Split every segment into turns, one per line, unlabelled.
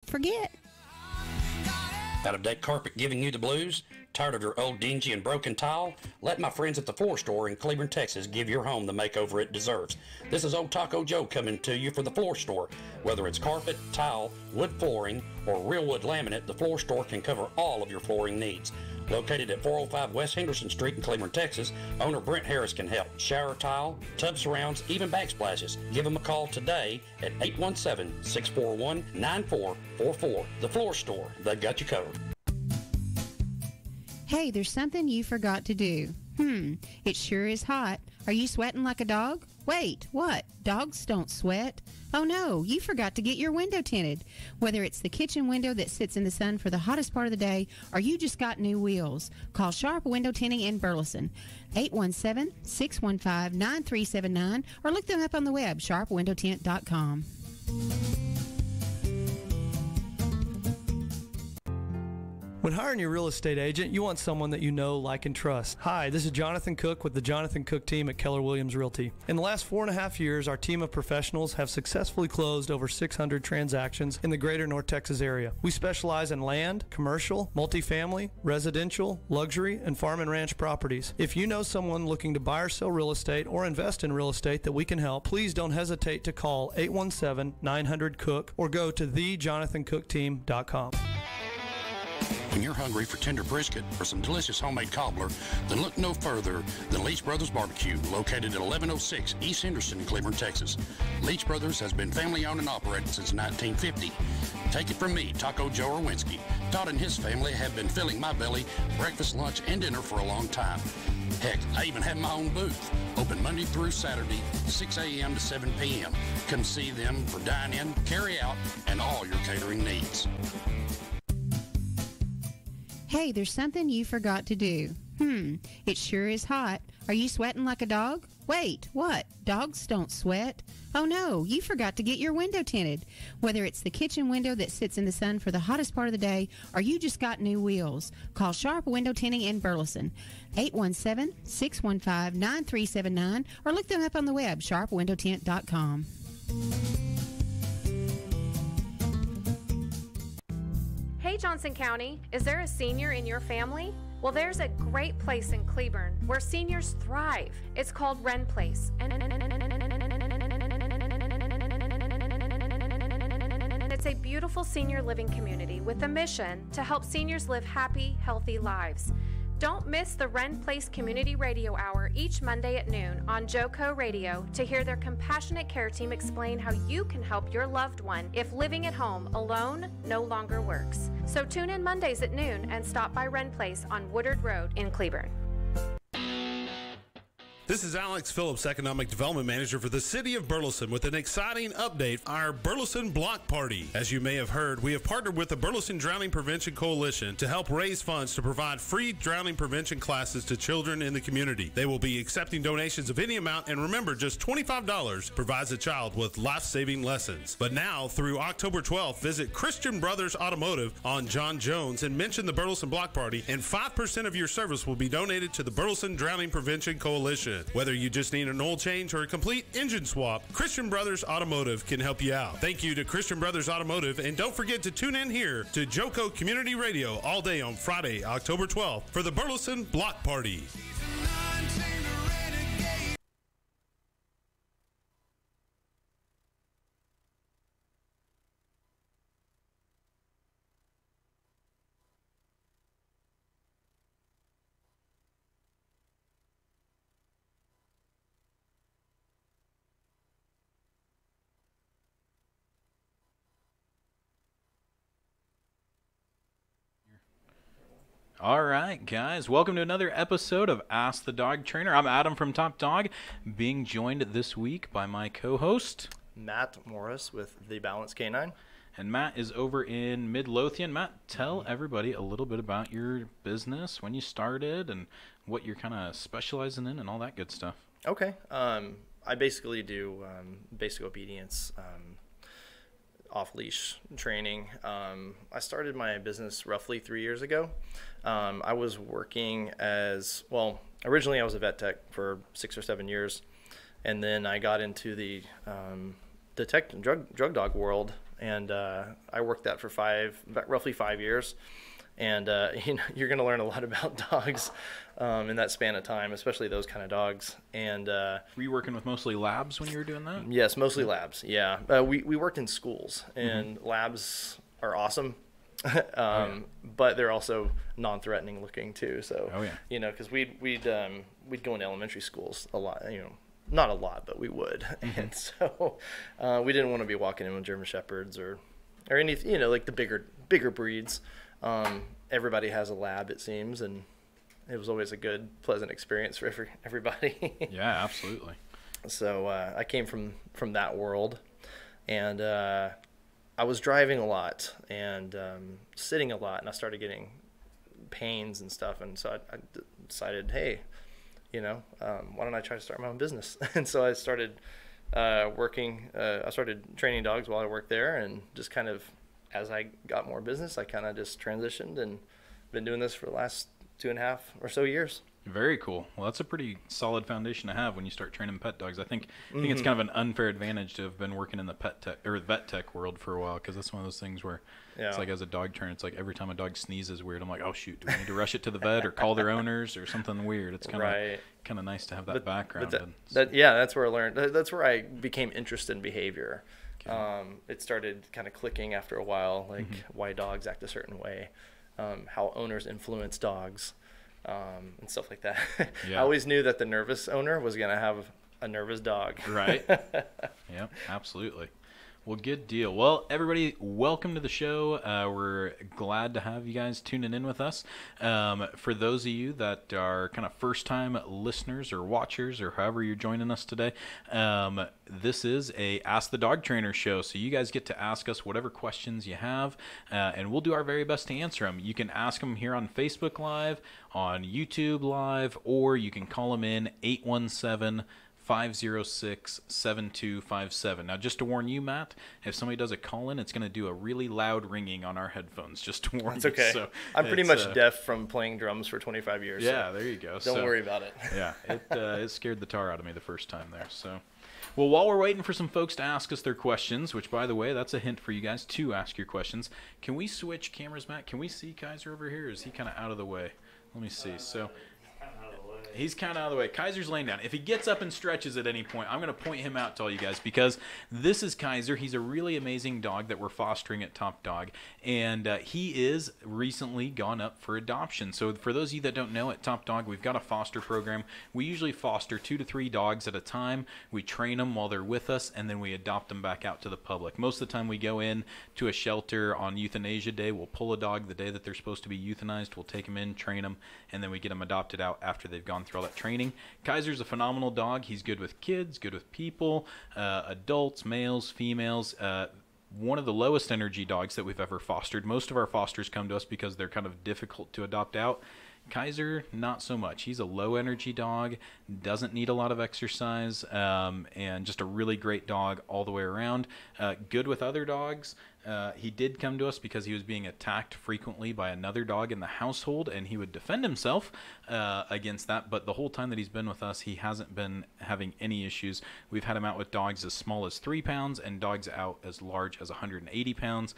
forget.
Out-of-date carpet giving you the blues? Tired of your old dingy and broken tile? Let my friends at the Floor Store in Cleburne, Texas give your home the makeover it deserves. This is Old Taco Joe coming to you for the Floor Store. Whether it's carpet, tile, wood flooring, or real wood laminate, the Floor Store can cover all of your flooring needs. Located at 405 West Henderson Street in Cleburne, Texas, owner Brent Harris can help. Shower tile, tub surrounds, even backsplashes. Give them a call today at 817-641-9444. The Floor Store, they've got you covered.
Hey, there's something you forgot to do. It sure is hot. Are you sweating like a dog? Wait, what? Dogs don't sweat? Oh no, you forgot to get your window tinted. Whether it's the kitchen window that sits in the sun for the hottest part of the day, or you just got new wheels, call Sharp Window Tinting in Burleson, 817-615-9379, or look them up on the web, sharpwindowtint.com.
When hiring your real estate agent, you want someone that you know, like, and trust. Hi, this is Jonathan Cook with the Jonathan Cook team at Keller Williams Realty. In the last 4.5 years, our team of professionals have successfully closed over 600 transactions in the greater North Texas area. We specialize in land, commercial, multifamily, residential, luxury, and farm and ranch properties. If you know someone looking to buy or sell real estate or invest in real estate that we can help, please don't hesitate to call 817-900-COOK or go to thejonathancookteam.com.
When you're hungry for tender brisket or some delicious homemade cobbler, then look no further than Leach Brothers Barbecue, located at 1106 East Henderson, Cleburne, Texas. Leach Brothers has been family-owned and operated since 1950. Take it from me, Taco Joe Orwinski. Todd and his family have been filling my belly breakfast, lunch, and dinner for a long time. Heck, I even have my own booth, open Monday through Saturday, 6 a.m. to 7 p.m. Come see them for dine-in, carry-out, and all your catering needs.
Hey, there's something you forgot to do. It sure is hot. Are you sweating like a dog? Wait, what? Dogs don't sweat? Oh no, you forgot to get your window tinted. Whether it's the kitchen window that sits in the sun for the hottest part of the day, or you just got new wheels, call Sharp Window Tinting in Burleson, 817-615-9379, or look them up on the web, sharpwindowtint.com.
Hey Johnson County, is there a senior in your family? Well, there's a great place in Cleburne where seniors thrive. It's called Wren Place. And it's a beautiful senior living community with a mission to help seniors live happy, healthy lives. Don't miss the Wren Place Community Radio Hour each Monday at noon on JoCo Radio to hear their compassionate care team explain how you can help your loved one if living at home alone no longer works. So tune in Mondays at noon and stop by Wren Place on Woodard Road in Cleburne.
This is Alex Phillips, Economic Development Manager for the City of Burleson, with an exciting update, our Burleson Block Party. As you may have heard, we have partnered with the Burleson Drowning Prevention Coalition to help raise funds to provide free drowning prevention classes to children in the community. They will be accepting donations of any amount, and remember, just $25 provides a child with life-saving lessons. But now, through October 12th, visit Christian Brothers Automotive on John Jones and mention the Burleson Block Party, and 5% of your service will be donated to the Burleson Drowning Prevention Coalition. Whether you just need an oil change or a complete engine swap, Christian Brothers Automotive can help you out. Thank you to Christian Brothers Automotive, and don't forget to tune in here to JoCo Community Radio all day on Friday, October 12th for the Burleson Block Party.
All right, guys, welcome to another episode of Ask the Dog Trainer. I'm Adam from Top Dog, being joined this week by my co-host
Matt Morris with The Balance Canine.
And Matt is over in Midlothian. Matt, tell everybody a little bit about your business, when you started, and what you're kind of specializing in and all that good stuff.
Okay. I basically do basic obedience, off-leash training. I started my business roughly 3 years ago. I was working as, well, originally I was a vet tech for 6 or 7 years, and then I got into the drug dog world and I worked that for roughly 5 years. And you're going to learn a lot about dogs in that span of time, especially those kind of dogs. And
were you working with mostly labs when you were doing that?
Yes, mostly labs. Yeah, we worked in schools, and labs are awesome, but they're also non-threatening looking too. So because we'd go into elementary schools a lot. Not a lot, but we would. And so we didn't want to be walking in with German Shepherds or any like the bigger breeds. Everybody has a lab, it seems, and it was always a good, pleasant experience for everybody.
Yeah, absolutely.
So I came from that world, and I was driving a lot and sitting a lot, and I started getting pains and stuff, and so I decided, hey, why don't I try to start my own business? And so I started working. I started training dogs while I worked there, and just kind of, as I got more business, I kind of just transitioned and been doing this for the last 2.5 or so years.
Very cool. Well, that's a pretty solid foundation to have when you start training pet dogs. I think it's kind of an unfair advantage to have been working in the pet tech or vet tech world for a while, because that's one of those things where it's like, as a dog trainer, it's like every time a dog sneezes weird, I'm like, oh shoot, do we need to rush it to the vet or call their owners or something weird? It's kind of nice to have that background.
That's where I learned. That's where I became interested in behavior. It started kind of clicking after a while, like why dogs act a certain way, how owners influence dogs, and stuff like that. I always knew that the nervous owner was going to have a nervous dog. Right.
Yep, absolutely. Well, good deal. Well, everybody, welcome to the show. We're glad to have you guys tuning in with us. For those of you that are kind of first-time listeners or watchers or however you're joining us today, this is a Ask the Dog Trainer show. So you guys get to ask us whatever questions you have, and we'll do our very best to answer them. You can ask them here on Facebook Live, on YouTube Live, or you can call them in 817-506-7257. Now, just to warn you, Matt, if somebody does a call-in, it's going to do a really loud ringing on our headphones, just to warn you.
It's okay. So I'm pretty much deaf from playing drums for 25 years.
Yeah, so there you go.
Don't worry about it.
Yeah, it scared the tar out of me the first time there. So, well, while we're waiting for some folks to ask us their questions, which, by the way, that's a hint for you guys to ask your questions, can we switch cameras, Matt? Can we see Kaiser over here, or is he kind of out of the way? Let me see. So he's kind of out of the way. Kaiser's laying down. If he gets up and stretches at any point, I'm going to point him out to all you guys, because this is Kaiser. He's a really amazing dog that we're fostering at Top Dog, and he is recently gone up for adoption. So for those of you that don't know, at Top Dog, we've got a foster program. We usually foster 2 to 3 dogs at a time. We train them while they're with us, and then we adopt them back out to the public. Most of the time we go in to a shelter on Euthanasia Day. We'll pull a dog the day that they're supposed to be euthanized. We'll take them in, train them, and then we get them adopted out after they've gone through all that training. Kaiser's a phenomenal dog. He's good with kids, good with people, adults, males, females. One of the lowest energy dogs that we've ever fostered. Most of our fosters come to us because they're kind of difficult to adopt out. Kaiser, not so much. He's a low energy dog, doesn't need a lot of exercise, and just a really great dog all the way around. Good with other dogs. He did come to us because he was being attacked frequently by another dog in the household, and he would defend himself against that. But the whole time that he's been with us, he hasn't been having any issues. We've had him out with dogs as small as 3 pounds and dogs out as large as 180 pounds.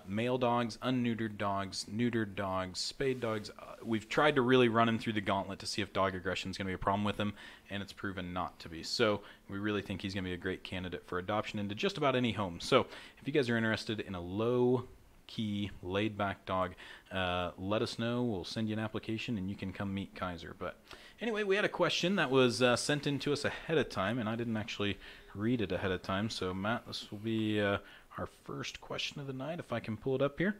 Male dogs, unneutered dogs, neutered dogs, spayed dogs. We've tried to really run him through the gauntlet to see if dog aggression is going to be a problem with him, and it's proven not to be. So we really think he's going to be a great candidate for adoption into just about any home. So if you guys are interested in a low-key, laid-back dog, let us know. We'll send you an application, and you can come meet Kaiser. But anyway, we had a question that was sent in to us ahead of time, and I didn't actually read it ahead of time. So, Matt, this will be our first question of the night, if I can pull it up here.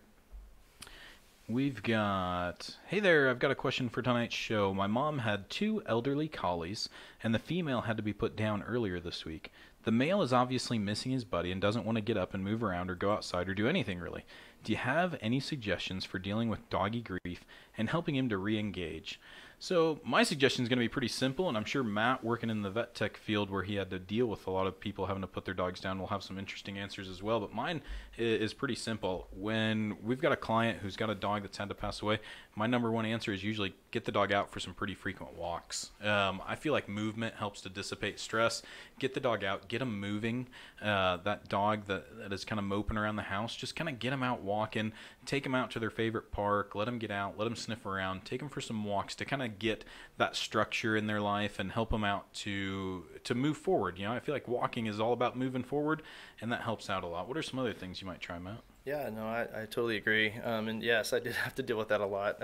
We've got, hey there, I've got a question for tonight's show. My mom had 2 elderly collies, and the female had to be put down earlier this week. The male is obviously missing his buddy and doesn't want to get up and move around or go outside or do anything really. Do you have any suggestions for dealing with doggy grief and helping him to re-engage? So my suggestion is going to be pretty simple, and I'm sure Matt, working in the vet tech field where he had to deal with a lot of people having to put their dogs down, will have some interesting answers as well. But mine is pretty simple. When we've got a client who's got a dog that's had to pass away, my number one answer is usually get the dog out for some pretty frequent walks. I feel like movement helps to dissipate stress. Get the dog out, get them moving. That dog that is kind of moping around the house, just kind of get them out walking, take them out to their favorite park, let them get out, let them sniff around, take them for some walks to kind of get that structure in their life and help them out to move forward. I feel like walking is all about moving forward, and that helps out a lot. What are some other things you might try, Matt?
Yeah, no, I totally agree. And yes, I did have to deal with that a lot.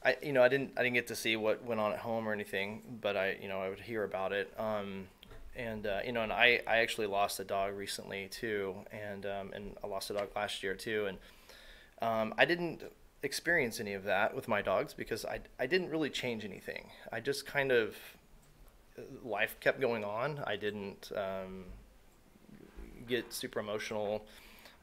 I didn't get to see what went on at home or anything, but I would hear about it. And I actually lost a dog recently too, and I lost a dog last year too, and I didn't experience any of that with my dogs because I didn't really change anything. I just kind of, life kept going on. I didn't get super emotional.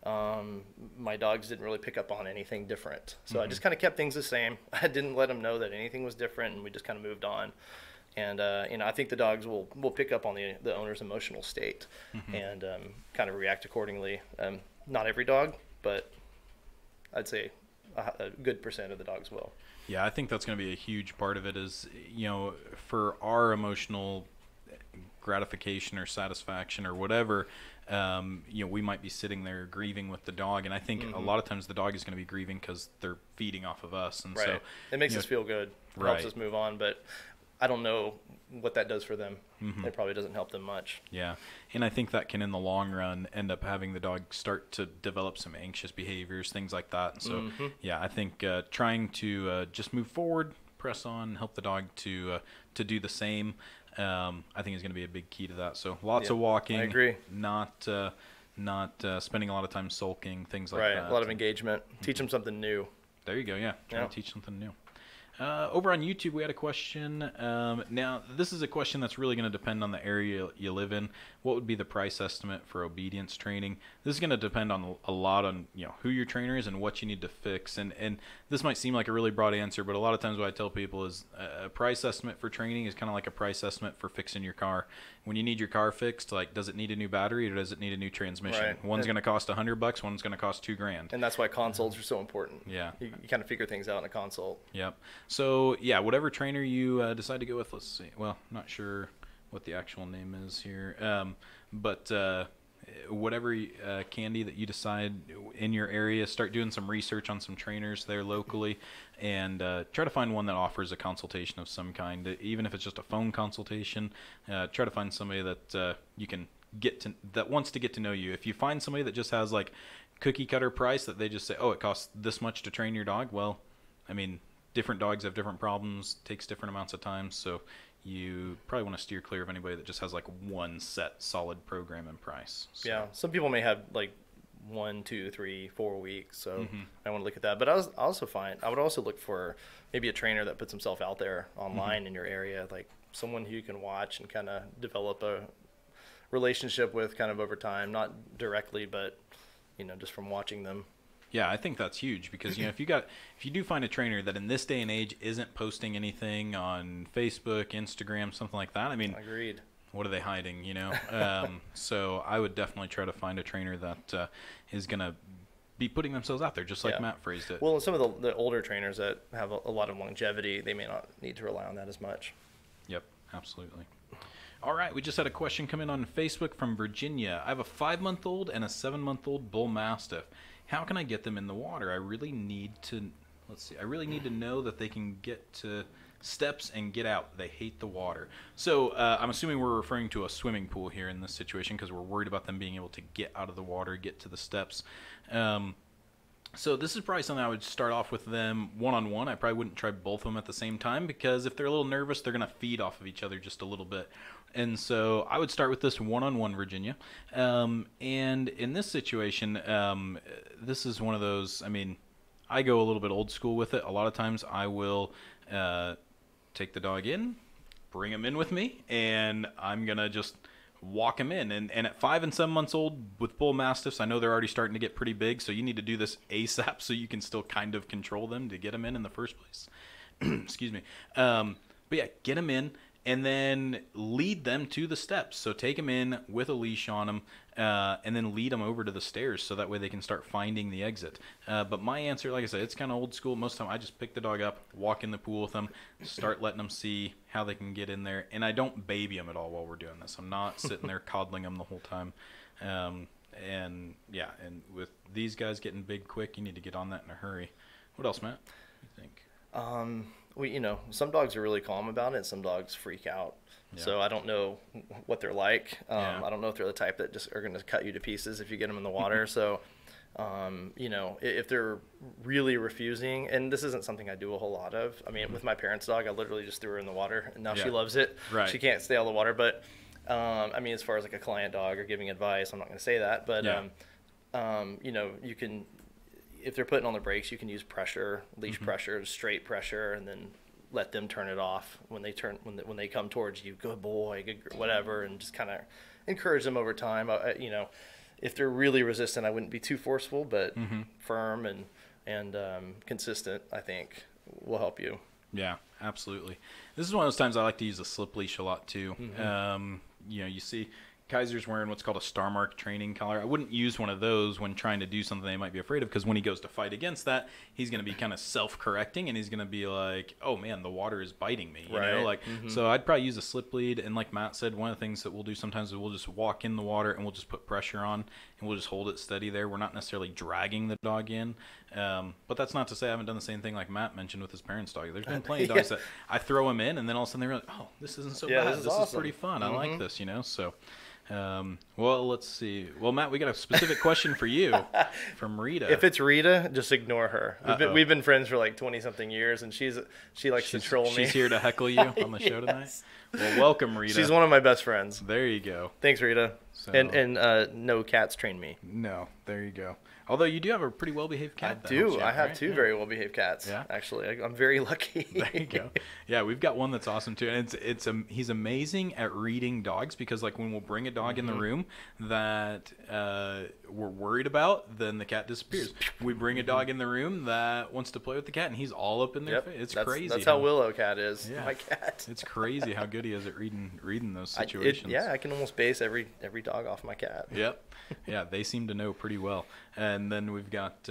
My dogs didn't really pick up on anything different, so I just kind of kept things the same. I didn't let them know that anything was different, and we just kind of moved on. And I think the dogs will pick up on the owner's emotional state and kind of react accordingly. Not every dog, but I'd say a good percent of the dogs will.
Yeah, I think that's going to be a huge part of it is, for our emotional gratification or satisfaction or whatever, we might be sitting there grieving with the dog, and I think a lot of times the dog is going to be grieving because they're feeding off of us, and so
it makes us feel good, helps us move on, but I don't know what that does for them. It probably doesn't help them much.
Yeah, and I think that can in the long run end up having the dog start to develop some anxious behaviors, things like that. And so yeah, I think trying to just move forward, press on, help the dog to do the same, I think is going to be a big key to that. So lots of walking.
I agree.
Not spending a lot of time sulking, things like that.
A lot of engagement. Teach them something new.
There you go. Yeah, try to teach something new. Over on YouTube, we had a question. Now, this is a question that's really going to depend on the area you live in. What would be the price estimate for obedience training? This is going to depend on a lot on who your trainer is and what you need to fix. And this might seem like a really broad answer, but a lot of times what I tell people is a price estimate for training is kind of like a price estimate for fixing your car. When you need your car fixed, like, does it need a new battery or does it need a new transmission?
Right.
One's going to cost $100, one's going to cost $2,000.
And that's why consults are so important.
Yeah.
You kind of figure things out in a consult.
Yep. So, yeah, whatever trainer you decide to go with, let's see. Well, not sure what the actual name is here. But whatever Candy that you decide in your area, start doing some research on some trainers there locally and try to find one that offers a consultation of some kind, even if it's just a phone consultation. Try to find somebody that you can that wants to get to know you. If you find somebody that just has like cookie cutter price that they just say, oh, it costs this much to train your dog, well, I mean, different dogs have different problems, takes different amounts of time, so you probably want to steer clear of anybody that just has like one set solid program and price. So.
Yeah, some people may have like 1, 2, 3, 4 weeks, so I want to look at that. But I would also look for maybe a trainer that puts himself out there online in your area, like someone who you can watch and kind of develop a relationship with kind of over time, not directly, but just from watching them.
Yeah, I think that's huge because if you do find a trainer that in this day and age isn't posting anything on Facebook, Instagram, something like that, I mean,
agreed.
What are they hiding? So I would definitely try to find a trainer that is going to be putting themselves out there, just like Matt phrased it.
Well, some of the older trainers that have a lot of longevity, they may not need to rely on that as much.
Yep, absolutely. All right, we just had a question come in on Facebook from Virginia. I have a 5-month-old and a 7-month-old bull mastiff. How can I get them in the water? I really need to know that they can get to steps and get out. They hate the water. So I'm assuming we're referring to a swimming pool here in this situation because we're worried about them being able to get out of the water, get to the steps. So this is probably something I would start off with them one-on-one. I probably wouldn't try both of them at the same time because if they're a little nervous, they're going to feed off of each other just a little bit. And so I would start with this one-on-one, Virginia. And in this situation, this is one of those, I mean, I go a little bit old school with it. A lot of times I will take the dog in, bring him in with me, and I'm going to just walk him in. And at 5 and 7 months old with bull mastiffs, I know they're already starting to get pretty big, so you need to do this ASAP so you can still kind of control them to get them in the first place. Excuse me. But yeah, get them in and then lead them to the steps. So take them in with a leash on them and then lead them over to the stairs so that way they can start finding the exit. But my answer, like I said, it's kind of old school. Most of the time I just pick the dog up, walk in the pool with them, start letting them see how they can get in there. And I don't baby them at all while we're doing this. I'm not sitting there coddling them the whole time. And yeah, and with these guys getting big quick, you need to get on that in a hurry. What else, Matt? What do you think?
Well, some dogs are really calm about it. Some dogs freak out. Yeah. So I don't know what they're like. I don't know if they're the type that just are going to cut you to pieces if you get them in the water. So, if they're really refusing, and this isn't something I do a whole lot of. I mean, with my parents' dog, I literally just threw her in the water, and now she loves it. Right. She can't stay out of the water, but as far as like a client dog or giving advice, I'm not going to say that, but you can, if they're putting on the brakes, you can use pressure, leash pressure, straight pressure, and then let them turn it off when they come towards you. Good boy, good, whatever, and just kind of encourage them over time. If they're really resistant, I wouldn't be too forceful, but firm and consistent, I think, will help you.
Yeah, absolutely. This is one of those times I like to use a slip leash a lot too. You see Kaiser's wearing what's called a Star Mark training collar. I wouldn't use one of those when trying to do something they might be afraid of, because when he goes to fight against that, he's going to be kind of self-correcting, and he's going to be like, oh man, the water is biting me, you know? So I'd probably use a slip lead. And like Matt said, one of the things that we'll do sometimes is we'll just walk in the water and we'll just put pressure on and we'll just hold it steady there. We're not necessarily dragging the dog in. But that's not to say I haven't done the same thing like Matt mentioned with his parents' dog. There's been plenty of dogs that I throw them in and then all of a sudden they're like, oh, this isn't so bad. This is pretty fun. I like this, so. Well, let's see. Well, Matt, we got a specific question for you from Rita.
If it's Rita, just ignore her. We've been friends for like 20-something years, and she likes to troll me.
She's here to heckle you on the show tonight. Well, welcome, Rita.
She's one of my best friends.
There you go.
Thanks, Rita. So, and no cats train me.
No, there you go. Although you do have a pretty well-behaved cat.
I do. I have two very well-behaved cats. Yeah. Actually, I'm very lucky.
There you go. Yeah, we've got one that's awesome too, and he's amazing at reading dogs, because like when we'll bring a dog in the room that we're worried about, then the cat disappears. We bring a dog in the room that wants to play with the cat, and he's all up in their face. It's crazy.
That's how Willow Cat is. Yeah. My cat.
It's crazy how good he is at reading those situations.
I can almost base every dog off my cat.
Yep. Yeah, they seem to know pretty well. And then we've got,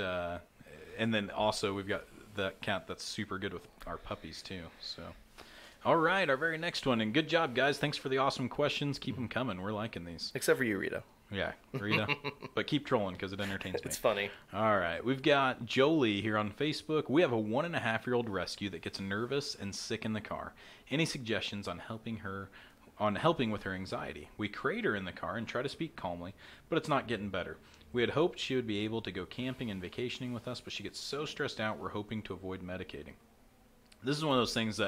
and then also we've got the cat that's super good with our puppies too. So, all right, our very next one. And good job, guys. Thanks for the awesome questions. Keep them coming. We're liking these.
Except for you, Rita.
Yeah, Rita. But keep trolling because it entertains me.
It's funny.
All right, we've got Jolie here on Facebook. We have a 1.5-year-old rescue that gets nervous and sick in the car. Any suggestions on helping with her anxiety? We crate her in the car and try to speak calmly, but it's not getting better. We had hoped she would be able to go camping and vacationing with us, but she gets so stressed out we're hoping to avoid medicating. This is one of those things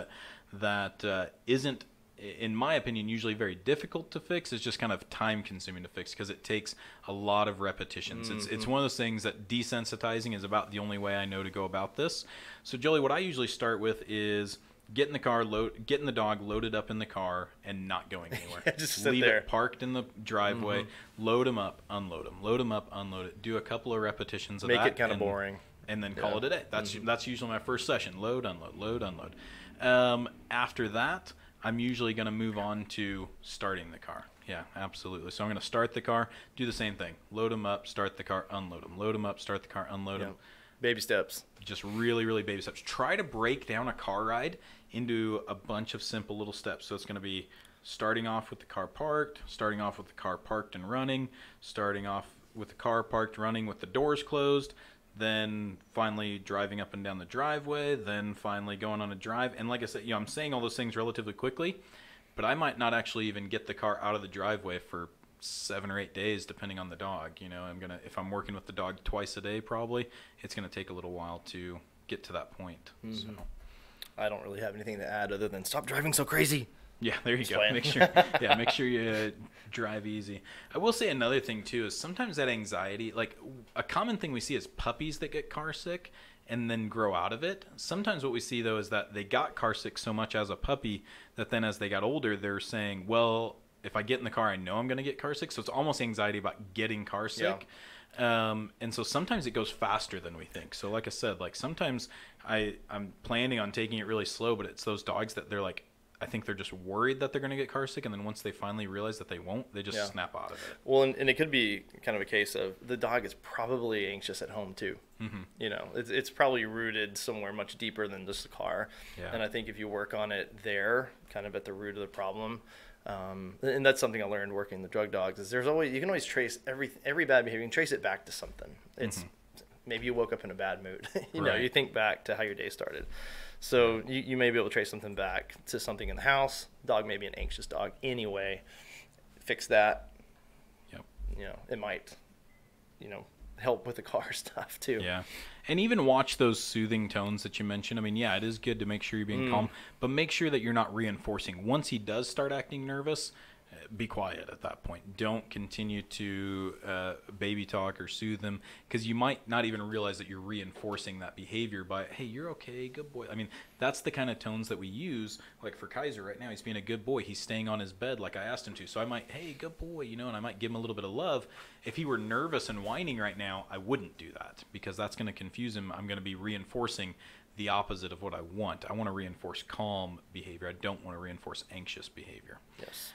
that isn't, in my opinion, usually very difficult to fix. It's just kind of time consuming to fix because it takes a lot of repetitions. It's one of those things that desensitizing is about the only way I know to go about this. So Jolie, what I usually start with is getting the dog loaded up in the car and not going anywhere.
Just sit
leave
there.
It parked in the driveway, load him up, unload him, load him up, unload it. Do a couple of repetitions of that.
Make it kind of boring.
And then call it a day. That's usually my first session. Load, unload, load, unload. After that, I'm usually going to move on to starting the car. Yeah, absolutely. So I'm going to start the car, do the same thing. Load them up, start the car, unload them. Load them up, start the car, unload them.
Baby steps.
Just really, really baby steps. Try to break down a car ride into a bunch of simple little steps. So it's going to be starting off with the car parked, starting off with the car parked and running, starting off with the car parked, running with the doors closed, then finally driving up and down the driveway, then finally going on a drive. And like I said, I'm saying all those things relatively quickly, but I might not actually even get the car out of the driveway for 7 or 8 days, depending on the dog. If I'm working with the dog twice a day, probably it's gonna take a little while to get to that point. So
I don't really have anything to add other than stop driving so crazy.
Yeah, there you go. Make sure you drive easy. I will say another thing too is sometimes that anxiety, like a common thing we see is puppies that get car sick and then grow out of it. Sometimes what we see though is that they got car sick so much as a puppy that then as they got older, they're saying, well, if I get in the car, I know I'm going to get car sick. So it's almost anxiety about getting car sick. And so sometimes it goes faster than we think. So like I said, like sometimes I'm planning on taking it really slow, but it's those dogs that they're like, I think they're just worried that they're going to get car sick, and then once they finally realize that they won't, they just snap out of it.
Well, and it could be kind of a case of the dog is probably anxious at home too. Mm-hmm. You know, it's probably rooted somewhere much deeper than just the car. Yeah. And I think if you work on it there, kind of at the root of the problem, and that's something I learned working the drug dogs, is you can always trace every bad behavior. You can trace it back to something. It's maybe you woke up in a bad mood. You know, you think back to how your day started. So you may be able to trace something back to something in the house. Dog may be an anxious dog anyway. Fix that.
Yep.
You know, it might, help with the car stuff too.
Yeah. And even watch those soothing tones that you mentioned. I mean, yeah, it is good to make sure you're being calm, but make sure that you're not reinforcing. Once he does start acting nervous, be quiet at that point. Don't continue to baby talk or soothe him, because you might not even realize that you're reinforcing that behavior by, hey, you're okay, good boy. I mean, that's the kind of tones that we use. Like for Kaiser right now, he's being a good boy. He's staying on his bed like I asked him to. So I might, hey, good boy, and I might give him a little bit of love. If he were nervous and whining right now, I wouldn't do that, because that's going to confuse him. I'm going to be reinforcing the opposite of what I want. I want to reinforce calm behavior. I don't want to reinforce anxious behavior.
Yes.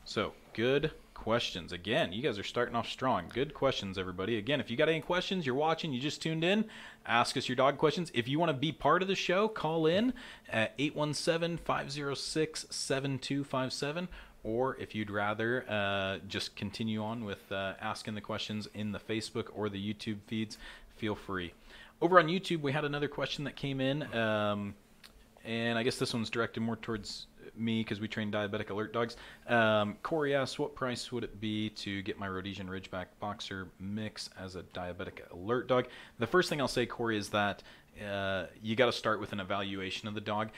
So good questions. Again, you guys are starting off strong. Good questions, everybody. Again, if you got any questions, you're watching, you just tuned in, ask us your dog questions. If you want to be part of the show, call in at 817-506-7257. Or if you'd rather just continue on with asking the questions in the Facebook or the YouTube feeds, feel free. Over on YouTube, we had another question that came in, and I guess this one's directed more towards me because we train Diabetic Alert Dogs. Corey asks, what price would it be to get my Rhodesian Ridgeback Boxer mix as a Diabetic Alert Dog? The first thing I'll say, Corey, is that you got to start with an evaluation of the dog.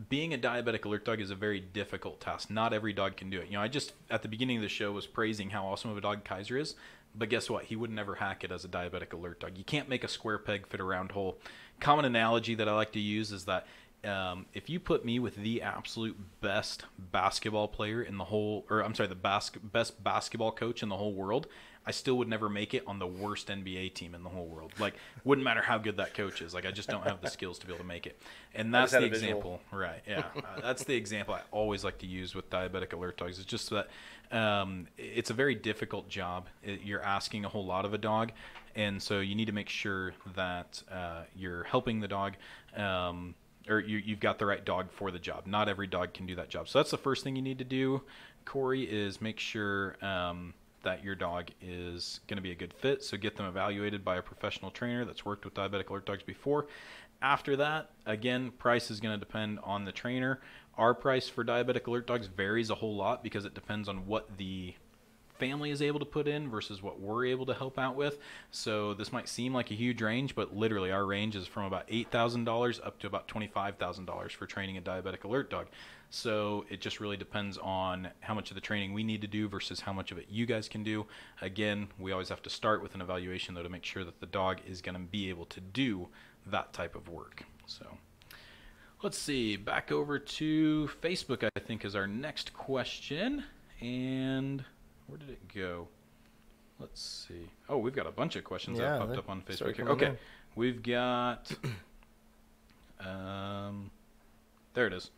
Being a Diabetic Alert Dog is a very difficult task. Not every dog can do it. I just, at the beginning of the show, was praising how awesome of a dog Kaiser is. But guess what? He would never hack it as a Diabetic Alert Dog. You can't make a square peg fit a round hole. Common analogy that I like to use is that if you put me with the absolute best basketball player in the whole, or I'm sorry, the best basketball coach in the whole world, I still would never make it on the worst NBA team in the whole world. Like, wouldn't matter how good that coach is. Like, I just don't have the skills to be able to make it. And that's the example, right? Yeah, that's the example I always like to use with Diabetic Alert Dogs. It's just that it's a very difficult job. You're asking a whole lot of a dog, and so you need to make sure that you're helping the dog. Or you've got the right dog for the job. Not every dog can do that job. So that's the first thing you need to do, Corey, is make sure that your dog is going to be a good fit. So get them evaluated by a professional trainer that's worked with Diabetic Alert Dogs before. After that, again, price is going to depend on the trainer. Our price for Diabetic Alert Dogs varies a whole lot because it depends on what the family is able to put in versus what we're able to help out with. So this might seem like a huge range, but literally our range is from about $8,000 up to about $25,000 for training a Diabetic Alert Dog. So it just really depends on how much of the training we need to do versus how much of it you guys can do. Again, we always have to start with an evaluation though to make sure that the dog is going to be able to do that type of work. So let's see, back over to Facebook, I think, is our next question. And where did it go? Let's see. Oh, we've got a bunch of questions that popped up on Facebook here. Okay, we've got, there it is.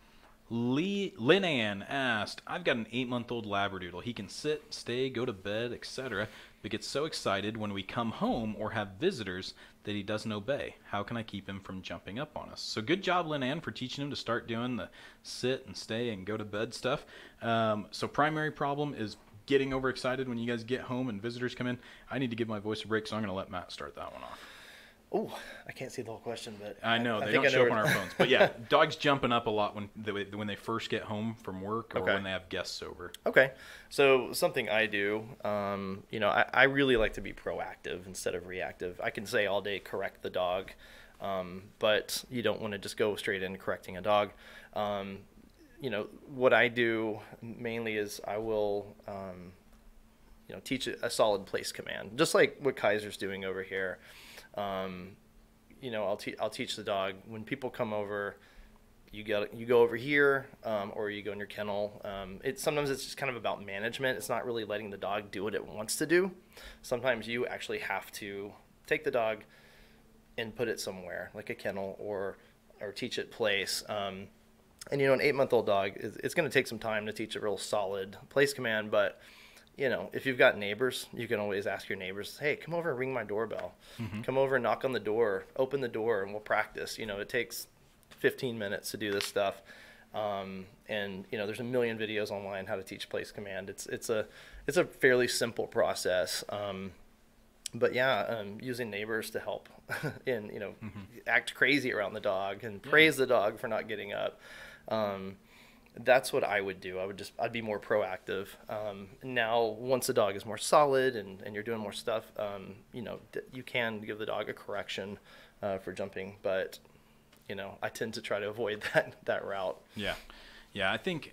Lynn Ann asked, I've got an 8-month-old Labradoodle. He can sit, stay, go to bed, etc., but gets so excited when we come home or have visitors that he doesn't obey. How can I keep him from jumping up on us? So good job, Lynn Ann, for teaching him to start doing the sit and stay and go to bed stuff. So primary problem is getting overexcited when you guys get home and visitors come in. I need to give my voice a break, so I'm going to let Matt start that one off.
Oh, I can't see the whole question, but
I know they don't show up on our phones. But yeah, dogs jumping up a lot when they first get home from work or when they have guests over.
Okay, so something I do, I really like to be proactive instead of reactive. I can say all day, correct the dog, but you don't want to just go straight in correcting a dog. What I do mainly is I will, teach a solid place command, just like what Kaiser's doing over here. I'll teach the dog when people come over. you go over here, or you go in your kennel. Sometimes it's just kind of about management. It's not really letting the dog do what it wants to do. Sometimes you actually have to take the dog and put it somewhere, like a kennel, or teach it place. And an 8-month-old dog, it's going to take some time to teach a real solid place command. But if you've got neighbors, you can always ask your neighbors, hey, come over and ring my doorbell. Come over and knock on the door, open the door, and we'll practice. It takes 15 minutes to do this stuff. And there's a million videos online how to teach place command. It's a fairly simple process. But yeah, using neighbors to help and act crazy around the dog and praise the dog for not getting up. That's what I would do. I'd be more proactive. Now, once the dog is more solid and you're doing more stuff, you can give the dog a correction for jumping, but I tend to try to avoid that route.
Yeah. I think,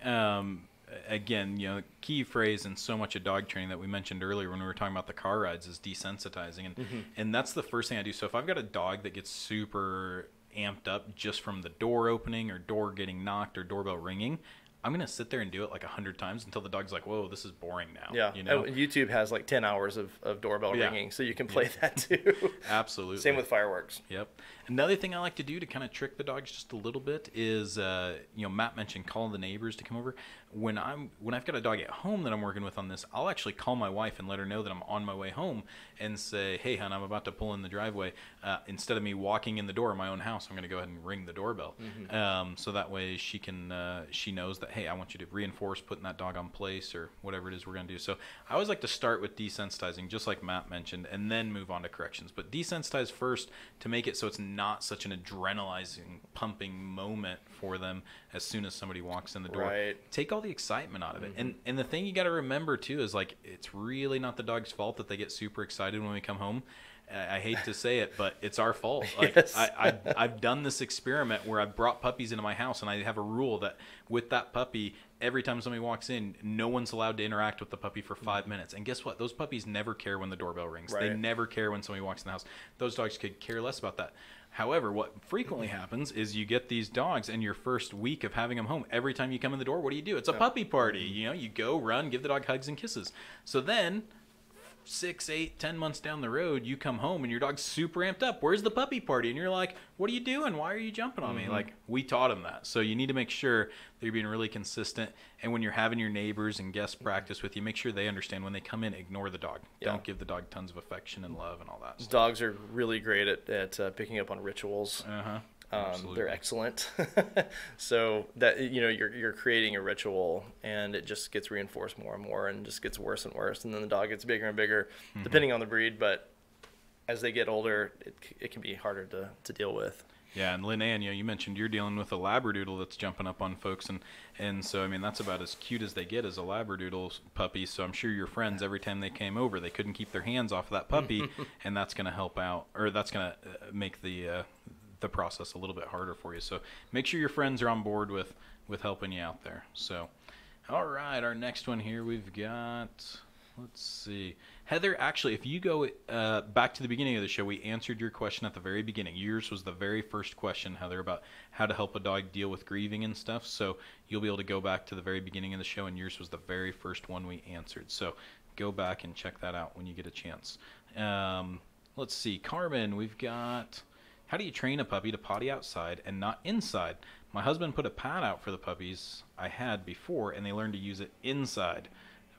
again, key phrase in so much of dog training that we mentioned earlier when we were talking about the car rides is desensitizing. And that's the first thing I do. So if I've got a dog that gets super amped up just from the door opening or door getting knocked or doorbell ringing, I'm going to sit there and do it like 100 times until the dog's like, whoa, this is boring now.
Yeah. YouTube has like 10 hours of doorbell ringing, so you can play that too.
Absolutely.
Same with fireworks.
Yep. Another thing I like to do to kind of trick the dogs just a little bit is, Matt mentioned calling the neighbors to come over. When I've got a dog at home that I'm working with on this, I'll actually call my wife and let her know that I'm on my way home and say, hey, hon, I'm about to pull in the driveway. Instead of me walking in the door of my own house, I'm going to go ahead and ring the doorbell. So that way she knows that, hey, I want you to reinforce putting that dog on place or whatever it is we're going to do. So I always like to start with desensitizing, just like Matt mentioned, and then move on to corrections. But desensitize first to make it so it's not such an adrenalizing, pumping moment for them as soon as somebody walks in the door.
Right.
Take all the excitement out of it. And the thing you got to remember, too, is like it's really not the dog's fault that they get super excited when we come home. I hate to say it, but it's our fault. Like
yes.
I've done this experiment where I've brought puppies into my house, and I have a rule that with that puppy, every time somebody walks in, no one's allowed to interact with the puppy for 5 minutes. And guess what? Those puppies never care when the doorbell rings. Right. They never care when somebody walks in the house. Those dogs could care less about that. However, what frequently happens is you get these dogs, and your first week of having them home, every time you come in the door, what do? It's a puppy party. You go, run, give the dog hugs and kisses. So then 6, 8, 10 months down the road, you come home and your dog's super amped up. Where's the puppy party? And you're like, what are you doing? Why are you jumping on me? Like, we taught him that. So you need to make sure that you're being really consistent. And when you're having your neighbors and guests practice with you, make sure they understand when they come in, ignore the dog. Don't give the dog tons of affection and love and all that stuff.
Dogs are really great at picking up on rituals. They're excellent. So that you're creating a ritual, and it just gets reinforced more and more, and just gets worse and worse, and then the dog gets bigger and bigger, depending on the breed. But as they get older, it can be harder to deal with.
Yeah, and Linnea, you mentioned you're dealing with a Labradoodle that's jumping up on folks, and so I mean that's about as cute as they get as a Labradoodle puppy. So I'm sure your friends, every time they came over, they couldn't keep their hands off of that puppy, and that's going to help out, or that's going to make the process a little bit harder for you. So make sure your friends are on board with helping you out there. So, all right, our next one here we've got, let's see. Heather, actually, if you go back to the beginning of the show, we answered your question at the very beginning. Yours was the very first question, Heather, about how to help a dog deal with grieving and stuff. So you'll be able to go back to the very beginning of the show, and yours was the very first one we answered. So go back and check that out when you get a chance. Let's see. Carmen, we've got... How do you train a puppy to potty outside and not inside? My husband put a pad out for the puppies I had before, and they learned to use it inside.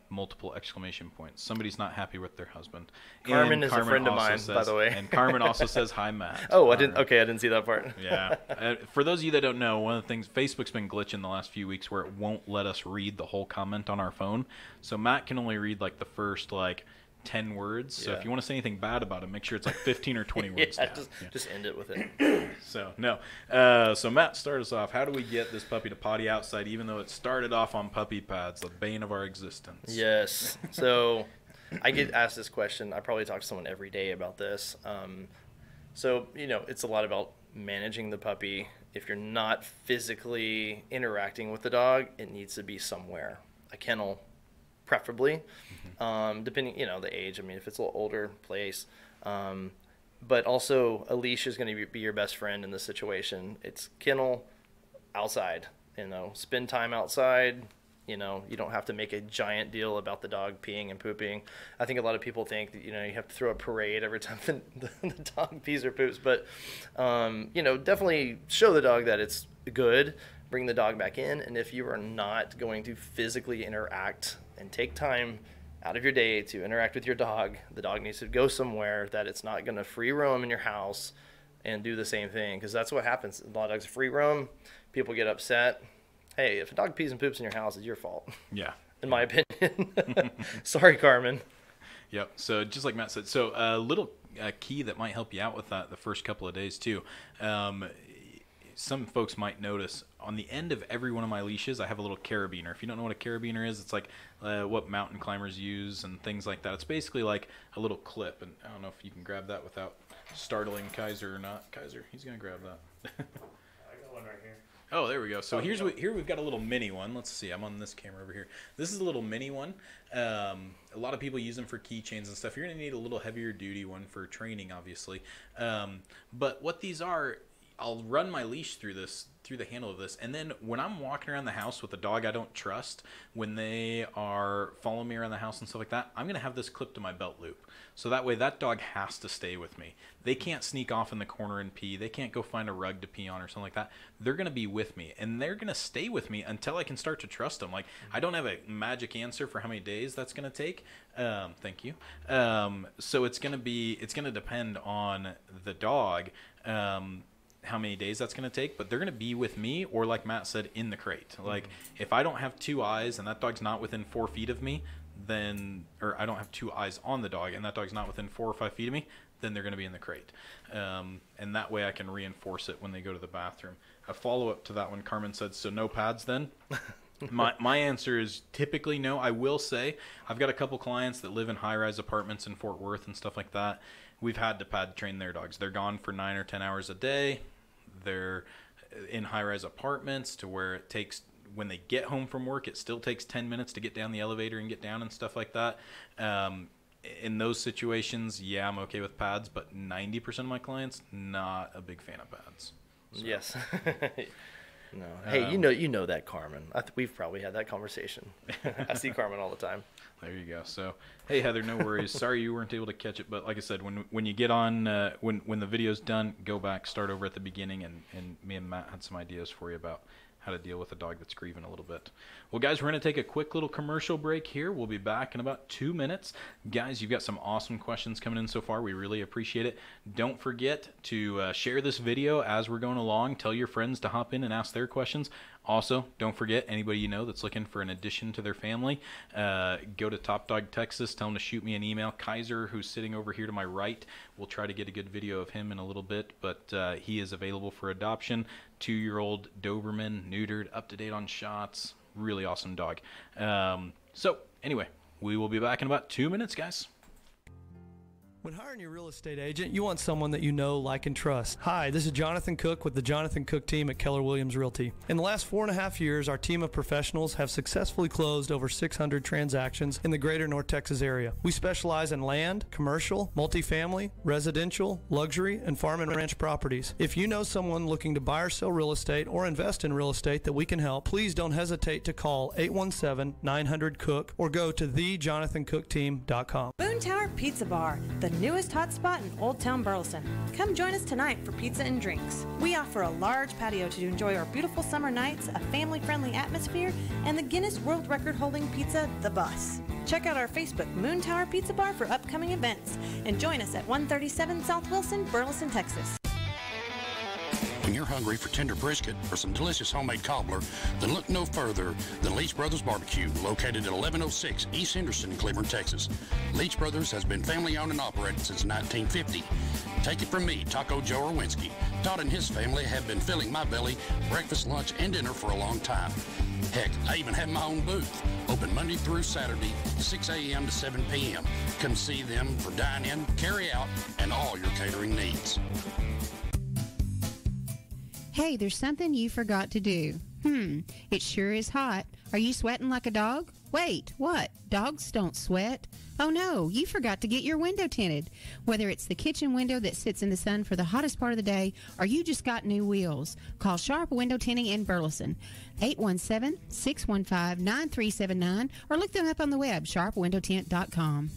Multiple exclamation points. Somebody's not happy with their husband.
Carmen is a friend of mine, by the way.
And Carmen also says, hi, Matt.
Oh, I didn't see that part.
Yeah. For those of you that don't know, one of the things, Facebook's been glitching the last few weeks where it won't let us read the whole comment on our phone. So Matt can only read like the first 10 words. So if you want to say anything bad about it, make sure it's like 15 or 20 words down.
Just end it with it.
So so Matt, start us off. How do we get this puppy to potty outside, even though it started off on puppy pads, the bane of our existence?
Yes. So I get asked this question. I probably talk to someone every day about this. So it's a lot about managing the puppy. If you're not physically interacting with the dog, it needs to be somewhere. A kennel, preferably, depending, the age. I mean, if it's a little older, place. But also, a leash is going to be your best friend in this situation. It's kennel, outside, spend time outside. You don't have to make a giant deal about the dog peeing and pooping. I think a lot of people think that, you have to throw a parade every time the dog pees or poops. But, definitely show the dog that it's good. Bring the dog back in. And if you are not going to physically interact and take time out of your day to interact with your dog, the dog needs to go somewhere that it's not going to free roam in your house and do the same thing. Because that's what happens. A lot of dogs free roam. People get upset. Hey, if a dog pees and poops in your house, it's your fault. Yeah. In my opinion. Sorry, Carmen.
Yep. So just like Matt said, so a little key that might help you out with that the first couple of days too. Some folks might notice on the end of every one of my leashes, I have a little carabiner. If you don't know what a carabiner is, it's like what mountain climbers use and things like that. It's basically like a little clip. And I don't know if you can grab that without startling Kaiser or not. Kaiser, he's going to grab that.
I got one right here.
Oh, there we go. So here we've got a little mini one. Let's see. I'm on this camera over here. This is a little mini one. A lot of people use them for keychains and stuff. You're going to need a little heavier duty one for training, obviously. But what these are, I'll run my leash through the handle of this, and then when I'm walking around the house with a dog I don't trust, when they are following me around the house and stuff like that, I'm going to have this clipped to my belt loop. So that way that dog has to stay with me. They can't sneak off in the corner and pee. They can't go find a rug to pee on or something like that. They're going to be with me, and they're going to stay with me until I can start to trust them. Like, I don't have a magic answer for how many days that's going to take. Thank you. So it's going to depend on the dog. How many days that's going to take, but they're going to be with me, or like Matt said, in the crate. Like, if I don't have two eyes and that dog's not within 4 feet of me, or I don't have two eyes on the dog and that dog's not within 4 or 5 feet of me, then they're going to be in the crate. And that way I can reinforce it when they go to the bathroom. A follow-up to that one, Carmen said, so no pads then? My answer is typically no. I will say I've got a couple clients that live in high-rise apartments in Fort Worth and stuff like that. We've had to pad train their dogs. They're gone for 9 or 10 hours a day. They're in high-rise apartments to where it takes, when they get home from work, it still takes 10 minutes to get down the elevator and get down and stuff like that. In those situations, yeah, I'm okay with pads, but 90% of my clients, not a big fan of pads. So.
Yes. No. Hey, you know that, Carmen. We've probably had that conversation. I see Carmen all the time.
There you go. So, hey, Heather, no worries. Sorry you weren't able to catch it, but like I said, when you get on, when the video's done, go back, start over at the beginning, and me and Matt had some ideas for you about how to deal with a dog that's grieving a little bit. Well, guys, we're going to take a quick little commercial break here. We'll be back in about 2 minutes. Guys, you've got some awesome questions coming in so far. We really appreciate it. Don't forget to share this video as we're going along. Tell your friends to hop in and ask their questions. Also, don't forget, anybody you know that's looking for an addition to their family, go to Top Dog Texas. Tell them to shoot me an email. Kaiser, who's sitting over here to my right, we'll try to get a good video of him in a little bit, but he is available for adoption. 2-year-old Doberman, neutered, up to date on shots. Really awesome dog. So, anyway, we will be back in about 2 minutes, guys.
When hiring your real estate agent, you want someone that you know, like, and trust. Hi, this is Jonathan Cook with the Jonathan Cook team at Keller Williams Realty. In the last 4.5 years, our team of professionals have successfully closed over 600 transactions in the greater North Texas area. We specialize in land, commercial, multifamily, residential, luxury, and farm and ranch properties. If you know someone looking to buy or sell real estate or invest in real estate that we can help, please don't hesitate to call 817-900-COOK or go to thejonathancookteam.com.
Moon Tower Pizza Bar, the newest hotspot in Old Town Burleson. Come join us tonight for pizza and drinks. We offer a large patio to enjoy our beautiful summer nights, a family-friendly atmosphere, and the Guinness World Record-holding pizza, The Bus. Check out our Facebook Moon Tower Pizza Bar for upcoming events, and join us at 137 South Wilson, Burleson, Texas.
When you're hungry for tender brisket or some delicious homemade cobbler, then look no further than Leach Brothers Barbecue, located at 1106 East Henderson, Cleburne, Texas. Leach Brothers has been family-owned and operated since 1950. Take it from me, Taco Joe Orwinski. Todd and his family have been filling my belly breakfast, lunch, and dinner for a long time. Heck, I even have my own booth, open Monday through Saturday, 6 a.m. to 7 p.m. Come see them for dine-in, carry-out, and all your catering needs.
Hey, there's something you forgot to do. It sure is hot. Are you sweating like a dog? Wait, what? Dogs don't sweat? Oh no, you forgot to get your window tinted. Whether it's the kitchen window that sits in the sun for the hottest part of the day, or you just got new wheels, call Sharp Window Tinting in Burleson, 817-615-9379, or look them up on the web, sharpwindowtint.com.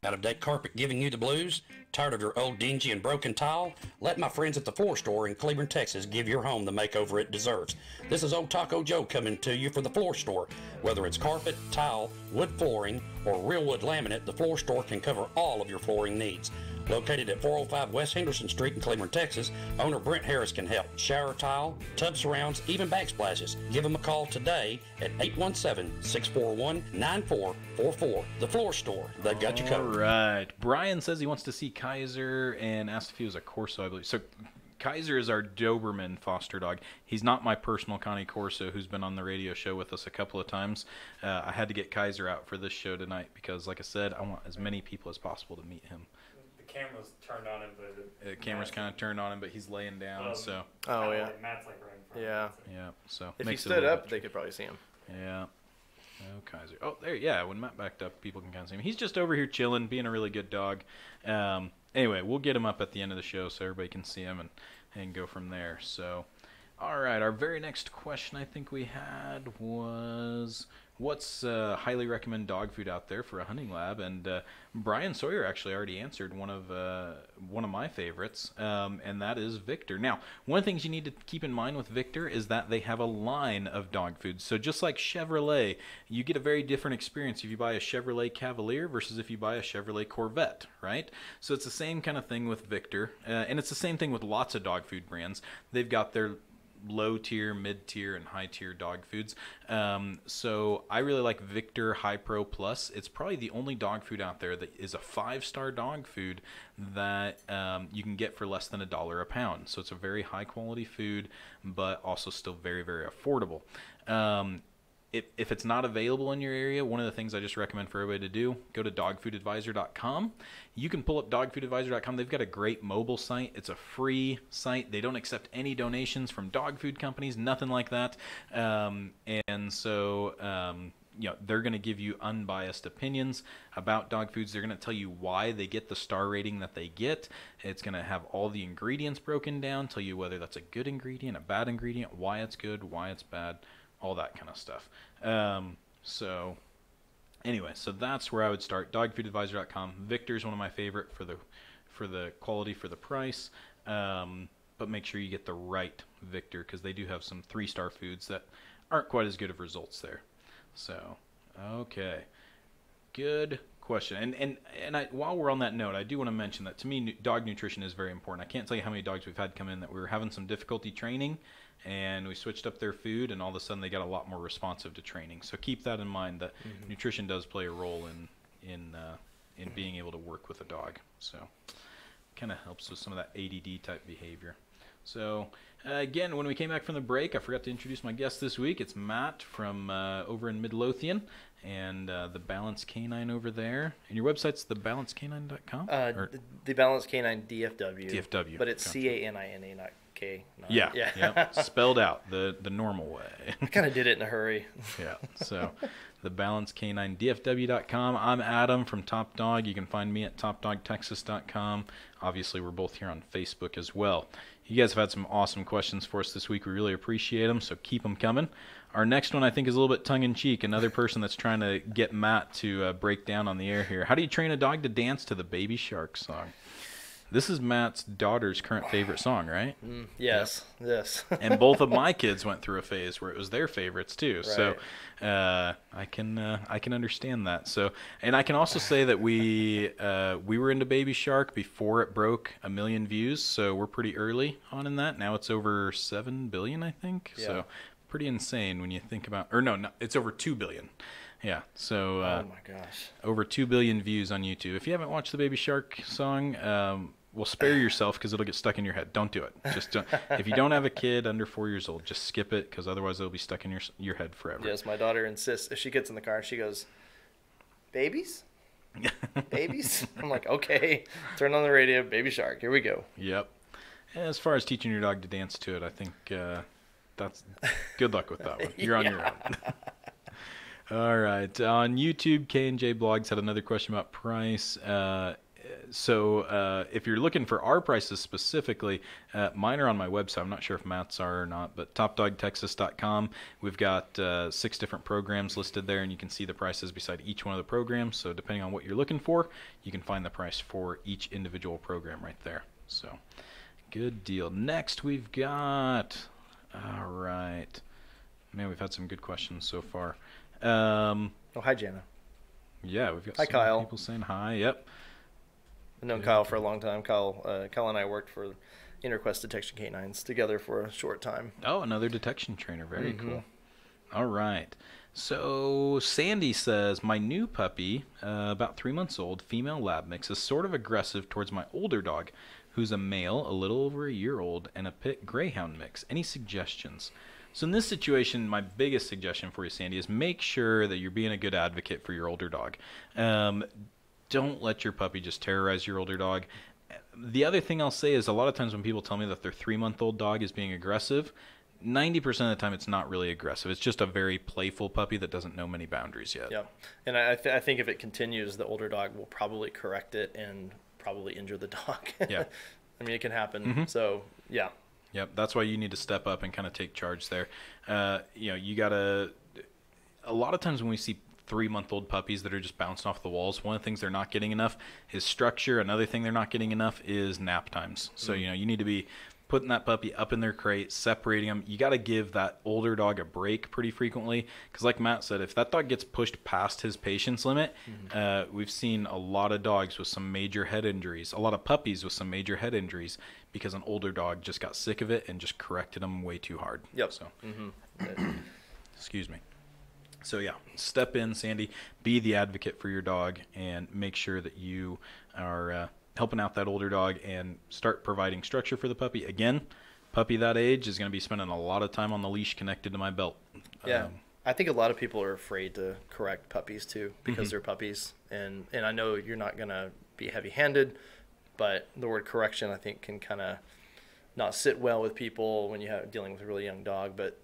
Out of deck carpet giving you the blues? Tired of your old dingy and broken tile? Let my friends at the Floor Store in Cleburne, Texas give your home the makeover it deserves. This is Old Taco Joe coming to you for the Floor Store. Whether it's carpet, tile, wood flooring, or real wood laminate, the Floor Store can cover all of your flooring needs. Located at 405 West Henderson Street in Cleburne, Texas, owner Brent Harris can help. Shower tile, tub surrounds, even backsplashes. Give him a call today at 817-641-9444. The Floor Store. They've got you covered.
All right. Brian says he wants to see Kaiser and asked if he was a Corso, I believe. So Kaiser is our Doberman foster dog. He's not my personal Connie Corso, who's been on the radio show with us a couple of times. I had to get Kaiser out for this show tonight because, like I said, I want as many people as possible to meet him.
Camera's turned on him, but
the camera's kind of turned on him, but he's laying down. So.
Oh yeah.
Like Matt's like right in front.
Yeah.
Yeah. So.
If he stood up, they could probably see him.
Yeah. Oh, Kaiser. Oh, there. Yeah. When Matt backed up, people can kind of see him. He's just over here chilling, being a really good dog. Anyway, we'll get him up at the end of the show so everybody can see him and go from there. So. All right. Our very next question I think we had was, what's highly recommend dog food out there for a hunting lab? And Brian Sawyer actually already answered one of my favorites, and that is Victor. Now, one of the things you need to keep in mind with Victor is that they have a line of dog foods. So just like Chevrolet, you get a very different experience if you buy a Chevrolet Cavalier versus if you buy a Chevrolet Corvette, right? So it's the same kind of thing with Victor, and it's the same thing with lots of dog food brands. They've got their low tier, mid tier, and high tier dog foods. So I really like Victor High Pro Plus. It's probably the only dog food out there that is a 5-star dog food that you can get for less than $1 a pound. So it's a very high quality food, but also still very, very affordable. If it's not available in your area, one of the things I just recommend for everybody to do, go to dogfoodadvisor.com. You can pull up dogfoodadvisor.com. They've got a great mobile site. It's a free site. They don't accept any donations from dog food companies, nothing like that. And so they're going to give you unbiased opinions about dog foods. They're going to tell you why they get the star rating that they get. It's going to have all the ingredients broken down, tell you whether that's a good ingredient, a bad ingredient, why it's good, why it's bad, all that kind of stuff. So that's where I would start. Dogfoodadvisor.com. Victor's one of my favorite for the quality, for the price. But make sure you get the right Victor, because they do have some 3-star foods that aren't quite as good of results there. So, okay. Good question. And while we're on that note, I do want to mention that to me, dog nutrition is very important. I can't tell you how many dogs we've had come in that we were having some difficulty training, and we switched up their food, and all of a sudden they got a lot more responsive to training. So keep that in mind, that nutrition does play a role in being able to work with a dog. So kind of helps with some of that ADD type behavior. So again, when we came back from the break, I forgot to introduce my guest this week. It's Matt from over in Midlothian, and the Balance Canine over there. And your website's thebalancecanine.com?
The Balance Canine DFW.
DFW.
But it's CANINA, not K. No.
Yeah. Spelled out the normal way.
I kind of did it in a hurry.
Yeah. So thebalancecanine.dfw.com. I'm Adam from Top Dog. You can find me at topdogtexas.com. Obviously, we're both here on Facebook as well. You guys have had some awesome questions for us this week. We really appreciate them, so keep them coming. Our next one, I think, is a little bit tongue-in-cheek. Another person that's trying to get Matt to break down on the air here. How do you train a dog to dance to the Baby Shark song? This is Matt's daughter's current favorite song, right?
Yes, yep. Yes.
And both of my kids went through a phase where it was their favorites too. Right. So I can understand that. So, and I can also say that we were into Baby Shark before it broke 1 million views. So we're pretty early on in that. Now it's over 7 billion, I think. Yeah. So pretty insane when you think about. Or no, it's over 2 billion. Yeah, so
oh my gosh,
over 2 billion views on YouTube. If you haven't watched the Baby Shark song, well, spare yourself, because it'll get stuck in your head. Don't do it. Just don't. If you don't have a kid under 4 years old, just skip it, because otherwise it'll be stuck in your head forever.
Yes, my daughter insists. If she gets in the car, she goes, "Babies, babies." I'm like, okay, turn on the radio, Baby Shark. Here we go.
Yep. As far as teaching your dog to dance to it, I think that's good luck with that one. You're on your own. All right. On YouTube, K&J Blogs had another question about price. So if you're looking for our prices specifically, mine are on my website. I'm not sure if Matt's are or not, but topdogtexas.com. We've got 6 different programs listed there, and you can see the prices beside each one of the programs. So depending on what you're looking for, you can find the price for each individual program right there. So good deal. Next, we've got, all right. Man, we've had some good questions so far.
Hi, Jana.
Yeah, we've got
hi,
some
Kyle.
People saying hi. Yep.
I've known Kyle for a long time. Kyle and I worked for InterQuest Detection Canines together for a short time.
Oh, another detection trainer. Very cool. All right. So Sandy says, my new puppy, about 3 months old, female lab mix, is sort of aggressive towards my older dog, who's a male, a little over a year old, and a pit greyhound mix. Any suggestions? So in this situation, my biggest suggestion for you, Sandy, is make sure that you're being a good advocate for your older dog. Don't let your puppy just terrorize your older dog. The other thing I'll say is a lot of times when people tell me that their 3-month-old dog is being aggressive, 90% of the time it's not really aggressive. It's just a very playful puppy that doesn't know many boundaries yet.
Yeah, and I think if it continues, the older dog will probably correct it and probably injure the dog.
Yeah.
I mean, it can happen. So, yeah.
Yep, that's why you need to step up and kind of take charge there. You got to – a lot of times when we see 3-month-old puppies that are just bouncing off the walls, one of the things they're not getting enough is structure. Another thing they're not getting enough is nap times. So, you need to be putting that puppy up in their crate, separating them. You got to give that older dog a break pretty frequently because like Matt said, if that dog gets pushed past his patience limit, we've seen a lot of dogs with some major head injuries, a lot of puppies with some major head injuries because an older dog just got sick of it and just corrected them way too hard.
Yep.
So, excuse me. So yeah, step in, Sandy, be the advocate for your dog and make sure that you are helping out that older dog and start providing structure for the puppy. Again, puppy that age is going to be spending a lot of time on the leash connected to my belt.
Yeah. I think a lot of people are afraid to correct puppies too because they're puppies. And I know you're not going to be heavy-handed, but the word correction I think can kind of not sit well with people when you have dealing with a really young dog, but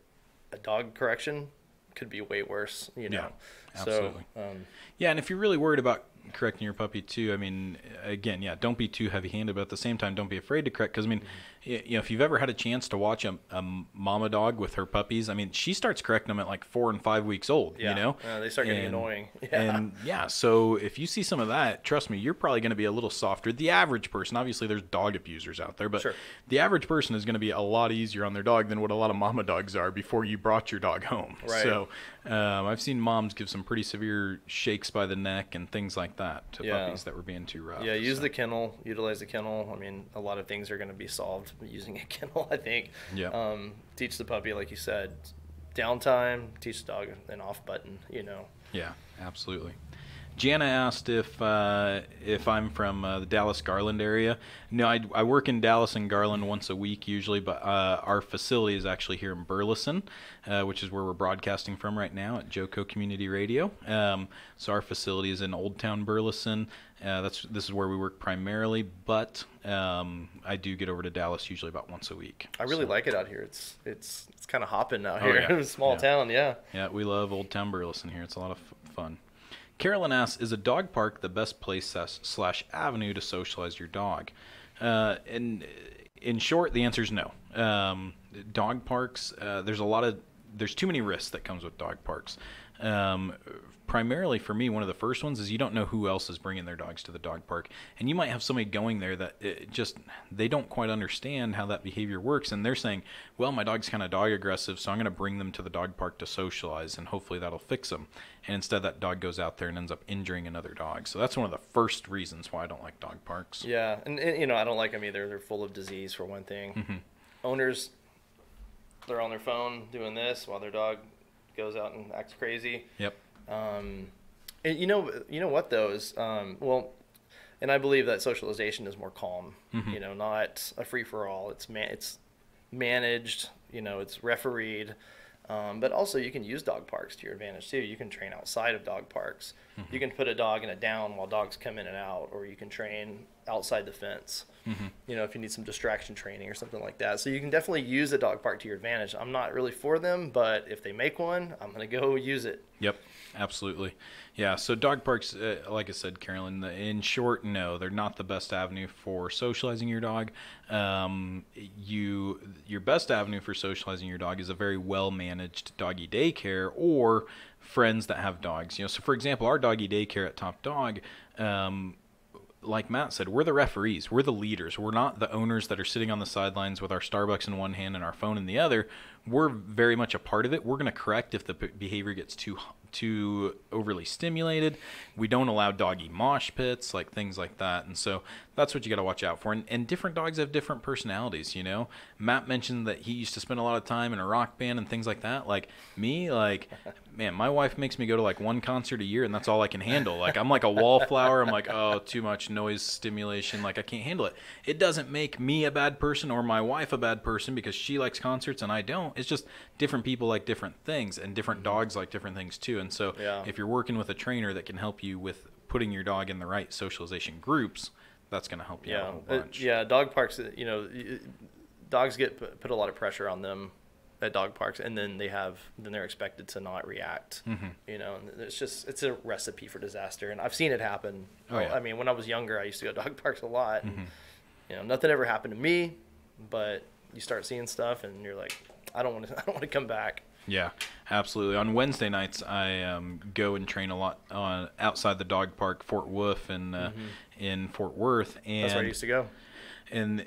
a dog correction could be way worse,
Yeah, absolutely.
So,
yeah, and if you're really worried about correcting your puppy too, I mean, again, yeah, don't be too heavy-handed, but at the same time, don't be afraid to correct. Because I mean, if you've ever had a chance to watch a mama dog with her puppies, I mean, she starts correcting them at like 4 and 5 weeks old.
Yeah. They start getting annoying. Yeah.
And yeah, so if you see some of that, trust me, you're probably going to be a little softer. The average person, obviously, there's dog abusers out there, but the average person is going to be a lot easier on their dog than what a lot of mama dogs are before you brought your dog home.
Right.
So I've seen moms give some pretty severe shakes by the neck and things like that to puppies that were being too rough.
Yeah, use the kennel, utilize the kennel. I mean, a lot of things are going to be solved using a kennel, I think.
Yeah.
Teach the puppy, like you said, downtime, teach the dog an off button,
Yeah, absolutely. Jana asked if I'm from the Dallas Garland area. No, I work in Dallas and Garland once a week usually, but our facility is actually here in Burleson, which is where we're broadcasting from right now at Joco Community Radio. So our facility is in Old Town Burleson. This is where we work primarily, but I do get over to Dallas usually about once a week.
I really like it out here. It's kind of hopping out here in a small town. Yeah.
Yeah, we love Old Town Burleson here. It's a lot of fun. Carolyn asks, is a dog park the best place / avenue to socialize your dog? And in short, the answer is no. Dog parks, there's too many risks that comes with dog parks. Primarily for me, one of the first ones is you don't know who else is bringing their dogs to the dog park. And you might have somebody going there that they don't quite understand how that behavior works. And they're saying, well, my dog's kind of dog aggressive, so I'm going to bring them to the dog park to socialize, and hopefully that'll fix them. And instead that dog goes out there and ends up injuring another dog. So that's one of the first reasons why I don't like dog parks.
Yeah, and I don't like them either. They're full of disease, for one thing. Owners, they're on their phone doing this while their dog goes out and acts crazy.
Yep.
And you know what though is and I believe that socialization is more calm. Not a free for all. It's managed. It's refereed. But also you can use dog parks to your advantage too. You can train outside of dog parks. You can put a dog in a down while dogs come in and out, or you can train outside the fence. If you need some distraction training or something like that. So you can definitely use a dog park to your advantage. I'm not really for them, but if they make one, I'm going to go use it.
Yep, absolutely. Yeah, so dog parks, like I said, Carolyn, in short, no, they're not the best avenue for socializing your dog. Your best avenue for socializing your dog is a very well-managed doggy daycare or friends that have dogs. So for example, our doggy daycare at Top Dog, like Matt said, we're the referees. We're the leaders. We're not the owners that are sitting on the sidelines with our Starbucks in one hand and our phone in the other. We're very much a part of it. We're going to correct if the behavior gets too overly stimulated. We don't allow doggy mosh pits, like things like that. And so that's what you got to watch out for. And different dogs have different personalities, Matt mentioned that he used to spend a lot of time in a rock band and things like that. Like me, man, my wife makes me go to like one concert a year and that's all I can handle. Like I'm like a wallflower. I'm like, oh, too much noise stimulation. Like I can't handle it. It doesn't make me a bad person or my wife a bad person because she likes concerts and I don't. It's just different people like different things and different dogs like different things too. And so if you're working with a trainer that can help you with putting your dog in the right socialization groups, that's going to help you out a whole bunch.
Dog parks, dogs get put a lot of pressure on them at dog parks, and then they're expected to not react. And it's a recipe for disaster. And I've seen it happen. I mean, when I was younger, I used to go to dog parks a lot. And, nothing ever happened to me, but you start seeing stuff, and you're like, I don't want to come back.
Yeah, absolutely. On Wednesday nights, I go and train a lot outside the dog park, Fort Wolf, in Fort Worth. And
that's where I used to go.
And,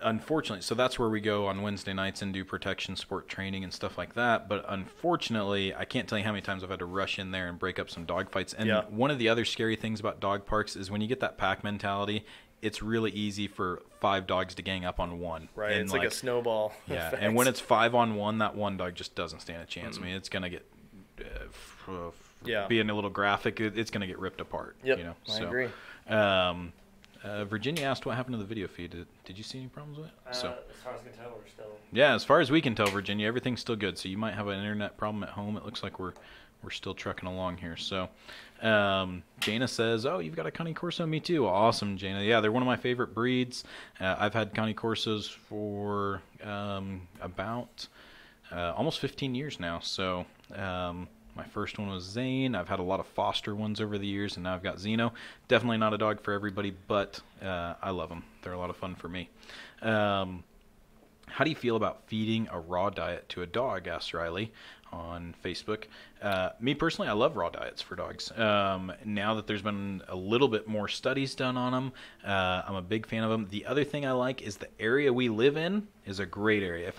unfortunately, so that's where we go on Wednesday nights and do protection sport training and stuff like that. But unfortunately, I can't tell you how many times I've had to rush in there and break up some dog fights. And one of the other scary things about dog parks is when you get that pack mentality, it's really easy for 5 dogs to gang up on one.
Right, and it's like a snowball.
Yeah,
effect.
And when it's 5 on 1, that one dog just doesn't stand a chance. I mean, it's going to get, being a little graphic, it's going to get ripped apart.
Yep, I agree.
Virginia asked what happened to the video feed. Did you see any problems with it?
As far as I can tell, we're still...
Yeah, as far as we can tell, Virginia, everything's still good. So you might have an internet problem at home. It looks like we're still trucking along here. So Jana says, oh, you've got a Cane Corso? Me too. Awesome, Jana. Yeah, they're one of my favorite breeds. I've had Cane Corsos for about almost 15 years now. So my first one was Zane. I've had a lot of foster ones over the years, and now I've got Zeno. Definitely not a dog for everybody, but I love them. They're a lot of fun for me. How do you feel about feeding a raw diet to a dog? Asked Riley on Facebook. Me personally, I love raw diets for dogs. Now that there's been a little bit more studies done on them, I'm a big fan of them. The other thing I like is the area we live in is a great area. If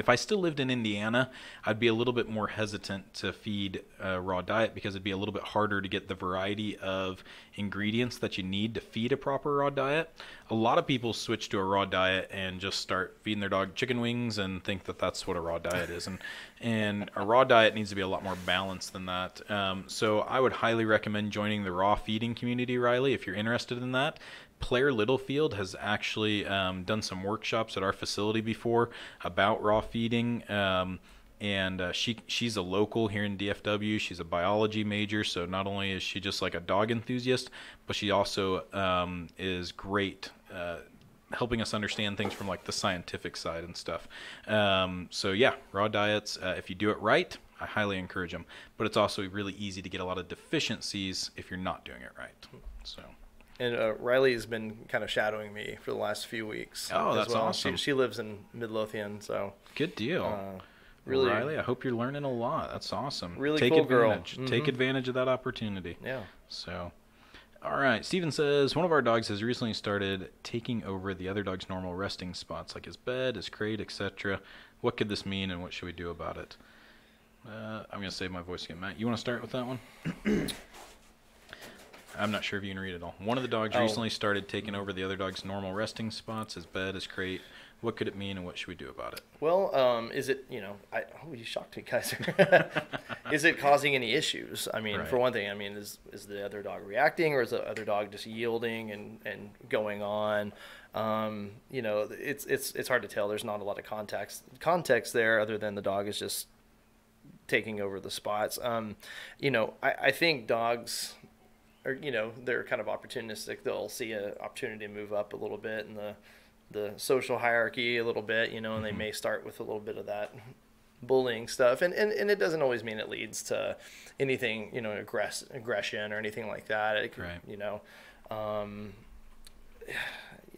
I still lived in Indiana, I'd be a little bit more hesitant to feed a raw diet because it'd be a little bit harder to get the variety of ingredients that you need to feed a proper raw diet. A lot of people switch to a raw diet and just start feeding their dog chicken wings and think that that's what a raw diet is. And a raw diet needs to be a lot more balanced than that. So I would highly recommend joining the raw feeding community, Riley, if you're interested in that. Claire Littlefield has actually done some workshops at our facility before about raw feeding. She's a local here in DFW. She's a biology major, so not only is she just like a dog enthusiast, but she also is great helping us understand things from like the scientific side and stuff. So yeah, raw diets, if you do it right, I highly encourage them. But it's also really easy to get a lot of deficiencies if you're not doing it right. So.
And Riley has been kind of shadowing me for the last few weeks.
Oh, that's awesome.
She lives in Midlothian, so.
Good deal. Really, Riley, I hope you're learning a lot. That's awesome.
Really
Take
cool
advantage.
girl.
Take advantage of that opportunity.
Yeah.
So, all right. Steven says, one of our dogs has recently started taking over the other dog's normal resting spots, like his bed, his crate, etc. What could this mean, and what should we do about it? I'm going to save my voice again. Matt, you want to start with that one? I'm not sure if you can read it all. One of the dogs recently started taking over the other dog's normal resting spots, his bed, his crate. What could it mean, and what should we do about it?
Well, is it, you shocked me, Kaiser. Is it causing any issues? I mean, for one thing, is the other dog reacting, or is the other dog just yielding and going on? It's hard to tell. There's not a lot of context there other than the dog is just taking over the spots. I think dogs are, they're kind of opportunistic. They'll see an opportunity to move up a little bit in the social hierarchy a little bit, and they may start with a little bit of that bullying stuff, and it doesn't always mean it leads to anything, aggression or anything like that. It can,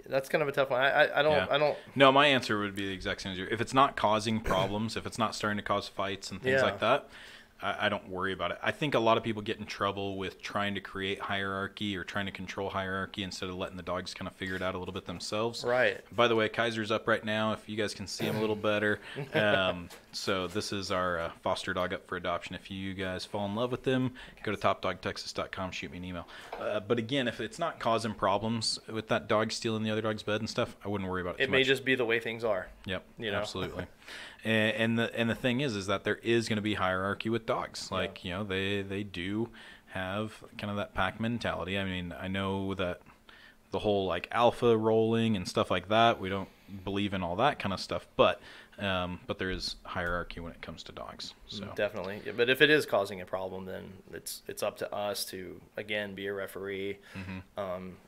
that's kind of a tough one. I don't.
No, my answer would be the exact same as yours. If it's not causing problems, if it's not starting to cause fights and things like that, I don't worry about it. I think a lot of people get in trouble with trying to create hierarchy or trying to control hierarchy instead of letting the dogs kind of figure it out a little bit themselves.
Right.
By the way, Kaiser's up right now, if you guys can see him a little better. So this is our foster dog up for adoption. If you guys fall in love with him, go to topdogtexas.com, shoot me an email. But again, if it's not causing problems with that dog stealing the other dog's bed and stuff, I wouldn't worry about it too much.
It may just be the way things are.
Yep, absolutely. And the thing is that there is going to be hierarchy with dogs. Like, they do have kind of that pack mentality. I mean, I know that the whole like alpha rolling and stuff like that, we don't believe in all that kind of stuff, but there is hierarchy when it comes to dogs. So
definitely. Yeah, but if it is causing a problem, then it's up to us to, again, be a referee,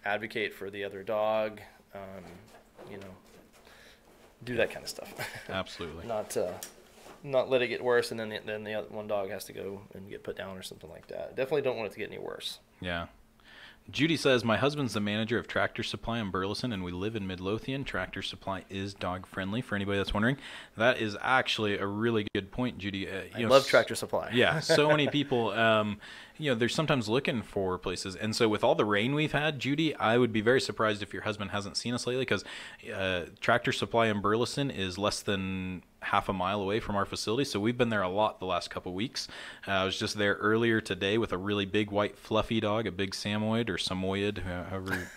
advocate for the other dog, do that kind of stuff.
Absolutely.
Not let it get worse, and then the other one dog has to go and get put down or something like that. Definitely don't want it to get any worse.
Yeah. Judy says, my husband's the manager of Tractor Supply in Burleson, and we live in Midlothian. Tractor Supply is dog-friendly, for anybody that's wondering. That is actually a really good point, Judy.
I love Tractor Supply.
Yeah, so many people, they're sometimes looking for places. And so with all the rain we've had, Judy, I would be very surprised if your husband hasn't seen us lately, because Tractor Supply in Burleson is less than half a mile away from our facility, so we've been there a lot the last couple weeks. I was just there earlier today with a really big white fluffy dog, a big Samoyed or Samoyed, however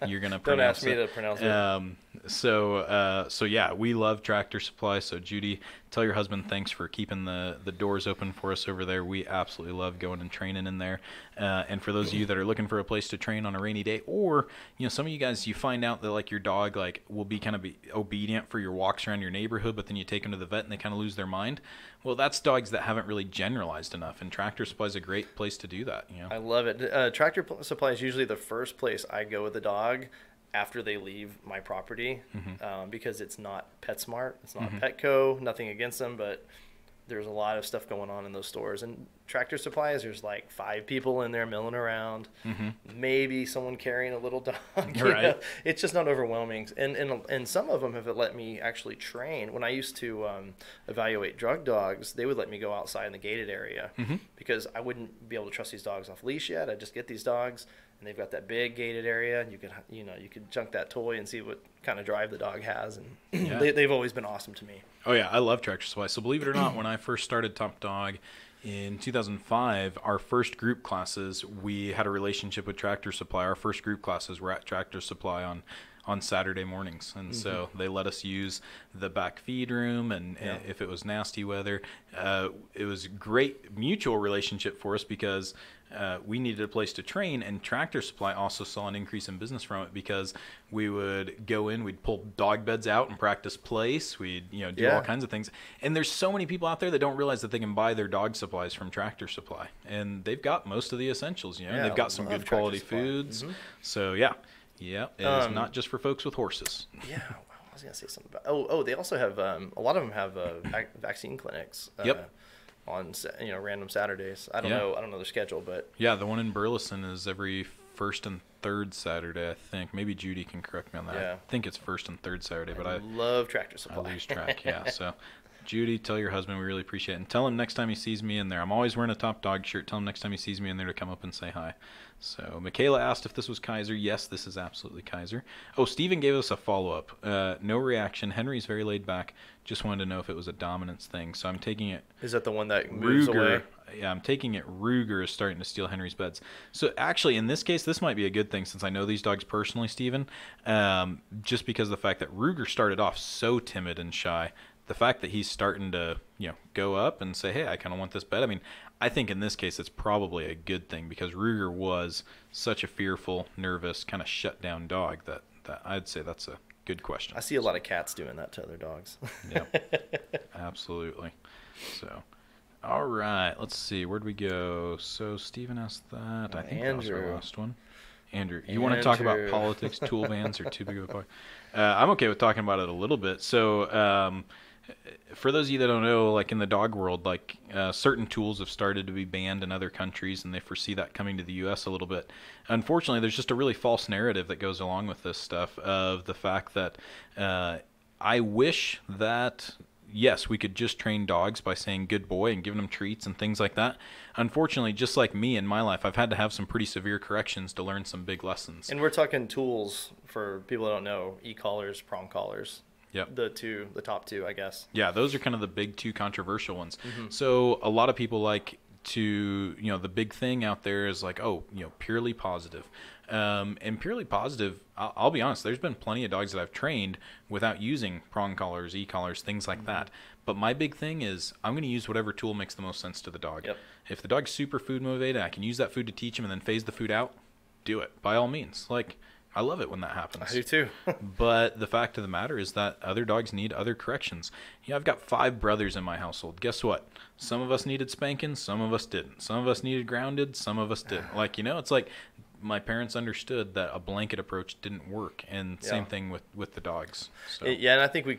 you're gonna pronounce it.
Don't ask me to pronounce it.
So yeah, we love Tractor Supply. So Judy, tell your husband thanks for keeping the doors open for us over there. We absolutely love going and training in there. And for those of you that are looking for a place to train on a rainy day, or some of you guys, you find out that like your dog like will be kind of obedient for your walks around your neighborhood, but then you take them to the vet and they kind of lose their mind. Well, that's dogs that haven't really generalized enough, and Tractor Supply is a great place to do that.
I love it. Tractor Supply is usually the first place I go with the dog after they leave my property, because it's not PetSmart, it's not Petco, nothing against them, but there's a lot of stuff going on in those stores. And Tractor Supplies, there's like 5 people in there milling around, maybe someone carrying a little dog.
Right.
It's just not overwhelming. And some of them have let me actually train. When I used to evaluate drug dogs, they would let me go outside in the gated area, because I wouldn't be able to trust these dogs off leash yet. I'd just get these dogs, and they've got that big gated area, and you could junk that toy and see what kind of drive the dog has, and they've always been awesome to me.
Oh yeah, I love Tractor Supply. So believe it or not, when I first started Top Dog in 2005, our first group classes, we had a relationship with Tractor Supply. Our first group classes were at Tractor Supply on Saturday mornings, and so they let us use the back feed room, and if it was nasty weather, it was a great mutual relationship for us, because we needed a place to train, and Tractor Supply also saw an increase in business from it, because we would go in, we'd pull dog beds out and practice place, we'd do all kinds of things. And there's so many people out there that don't realize that they can buy their dog supplies from Tractor Supply, and they've got most of the essentials. They've got some good quality foods. So it is not just for folks with horses.
Yeah, I was gonna say something about. They also have a lot of them have vaccine clinics. On random Saturdays. I don't know their schedule, but
yeah, the one in Burleson is every first and third Saturday, I think. Maybe Judy can correct me on that. Yeah. I think it's first and third Saturday, but I
love Tractor Supply.
I lose track. Yeah, so Judy, tell your husband we really appreciate it, and tell him next time he sees me in there. I'm always wearing a Top Dog shirt. Tell him next time he sees me in there to come up and say hi. So Michaela asked if this was Kaiser. Yes, this is absolutely Kaiser. Oh, Steven gave us a follow-up. No reaction. Henry's very laid back. Just wanted to know if it was a dominance thing. So I'm taking it.
Is that the one that moves away?
Yeah, I'm taking it Ruger is starting to steal Henry's beds. So actually, in this case, this might be a good thing, since I know these dogs personally, Steven. Just because of the fact that Ruger started off so timid and shy. The fact that he's starting to, go up and say, hey, I kind of want this bed. I mean, I think in this case it's probably a good thing, because Ruger was such a fearful, nervous, kind of shut down dog that I'd say that's a good question.
I see a lot of cats doing that to other dogs.
Yeah, absolutely. So, all right, let's see. Where'd we go? So Steven asked that. I think that was our last one. Andrew, you want to talk about politics, tool bans, or too big of a part? I'm okay with talking about it a little bit. So for those of you that don't know, like in the dog world, like certain tools have started to be banned in other countries, and they foresee that coming to the U.S. a little bit. Unfortunately, there's just a really false narrative that goes along with this stuff of the fact that I wish that, yes, we could just train dogs by saying good boy and giving them treats and things like that. Unfortunately, just like me in my life, I've had to have some pretty severe corrections to learn some big lessons.
And we're talking tools for people that don't know, e-collars, prong collars.
Yep.
The top two, I guess.
Yeah, those are kind of the big two controversial ones. So a lot of people like to, the big thing out there is like, purely positive. And purely positive, I'll be honest, there's been plenty of dogs that I've trained without using prong collars, e-collars, things like that. But my big thing is I'm going to use whatever tool makes the most sense to the dog.
Yep.
If the dog's super food motivated, I can use that food to teach him and then phase the food out, do it, by all means. Like, I love it when that happens.
I do too.
But the fact of the matter is that other dogs need other corrections. I've got 5 brothers in my household. Guess what? Some of us needed spanking, some of us didn't. Some of us needed grounded, some of us didn't. Like, it's like my parents understood that a blanket approach didn't work, and same thing with the dogs. So.
And I think we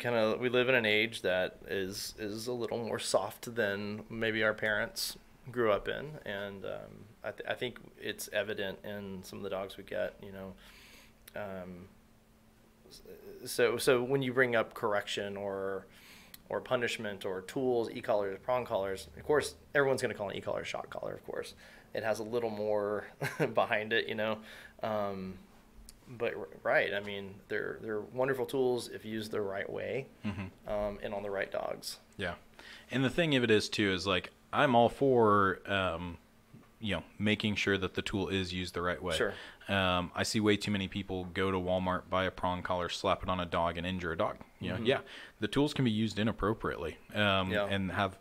live in an age that is a little more soft than maybe our parents grew up in, and I think it's evident in some of the dogs we get, So when you bring up correction or punishment or tools, e-collars, prong collars, of course, everyone's going to call an e-collar a shock collar, of course. It has a little more behind it, But, right, I mean, they're wonderful tools if used the right way and on the right dogs.
Yeah. And the thing of it is, too, is like I'm all for making sure that the tool is used the right way.
Sure.
I see way too many people go to Walmart, buy a prong collar, slap it on a dog, and injure a dog. Yeah, the tools can be used inappropriately and have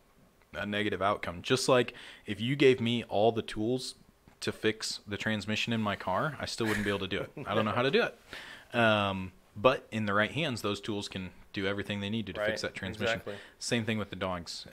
a negative outcome. Just like if you gave me all the tools to fix the transmission in my car, I still wouldn't be able to do it. I don't know how to do it. But in the right hands, those tools can do everything they need to fix that transmission.
Exactly.
Same thing with the dogs.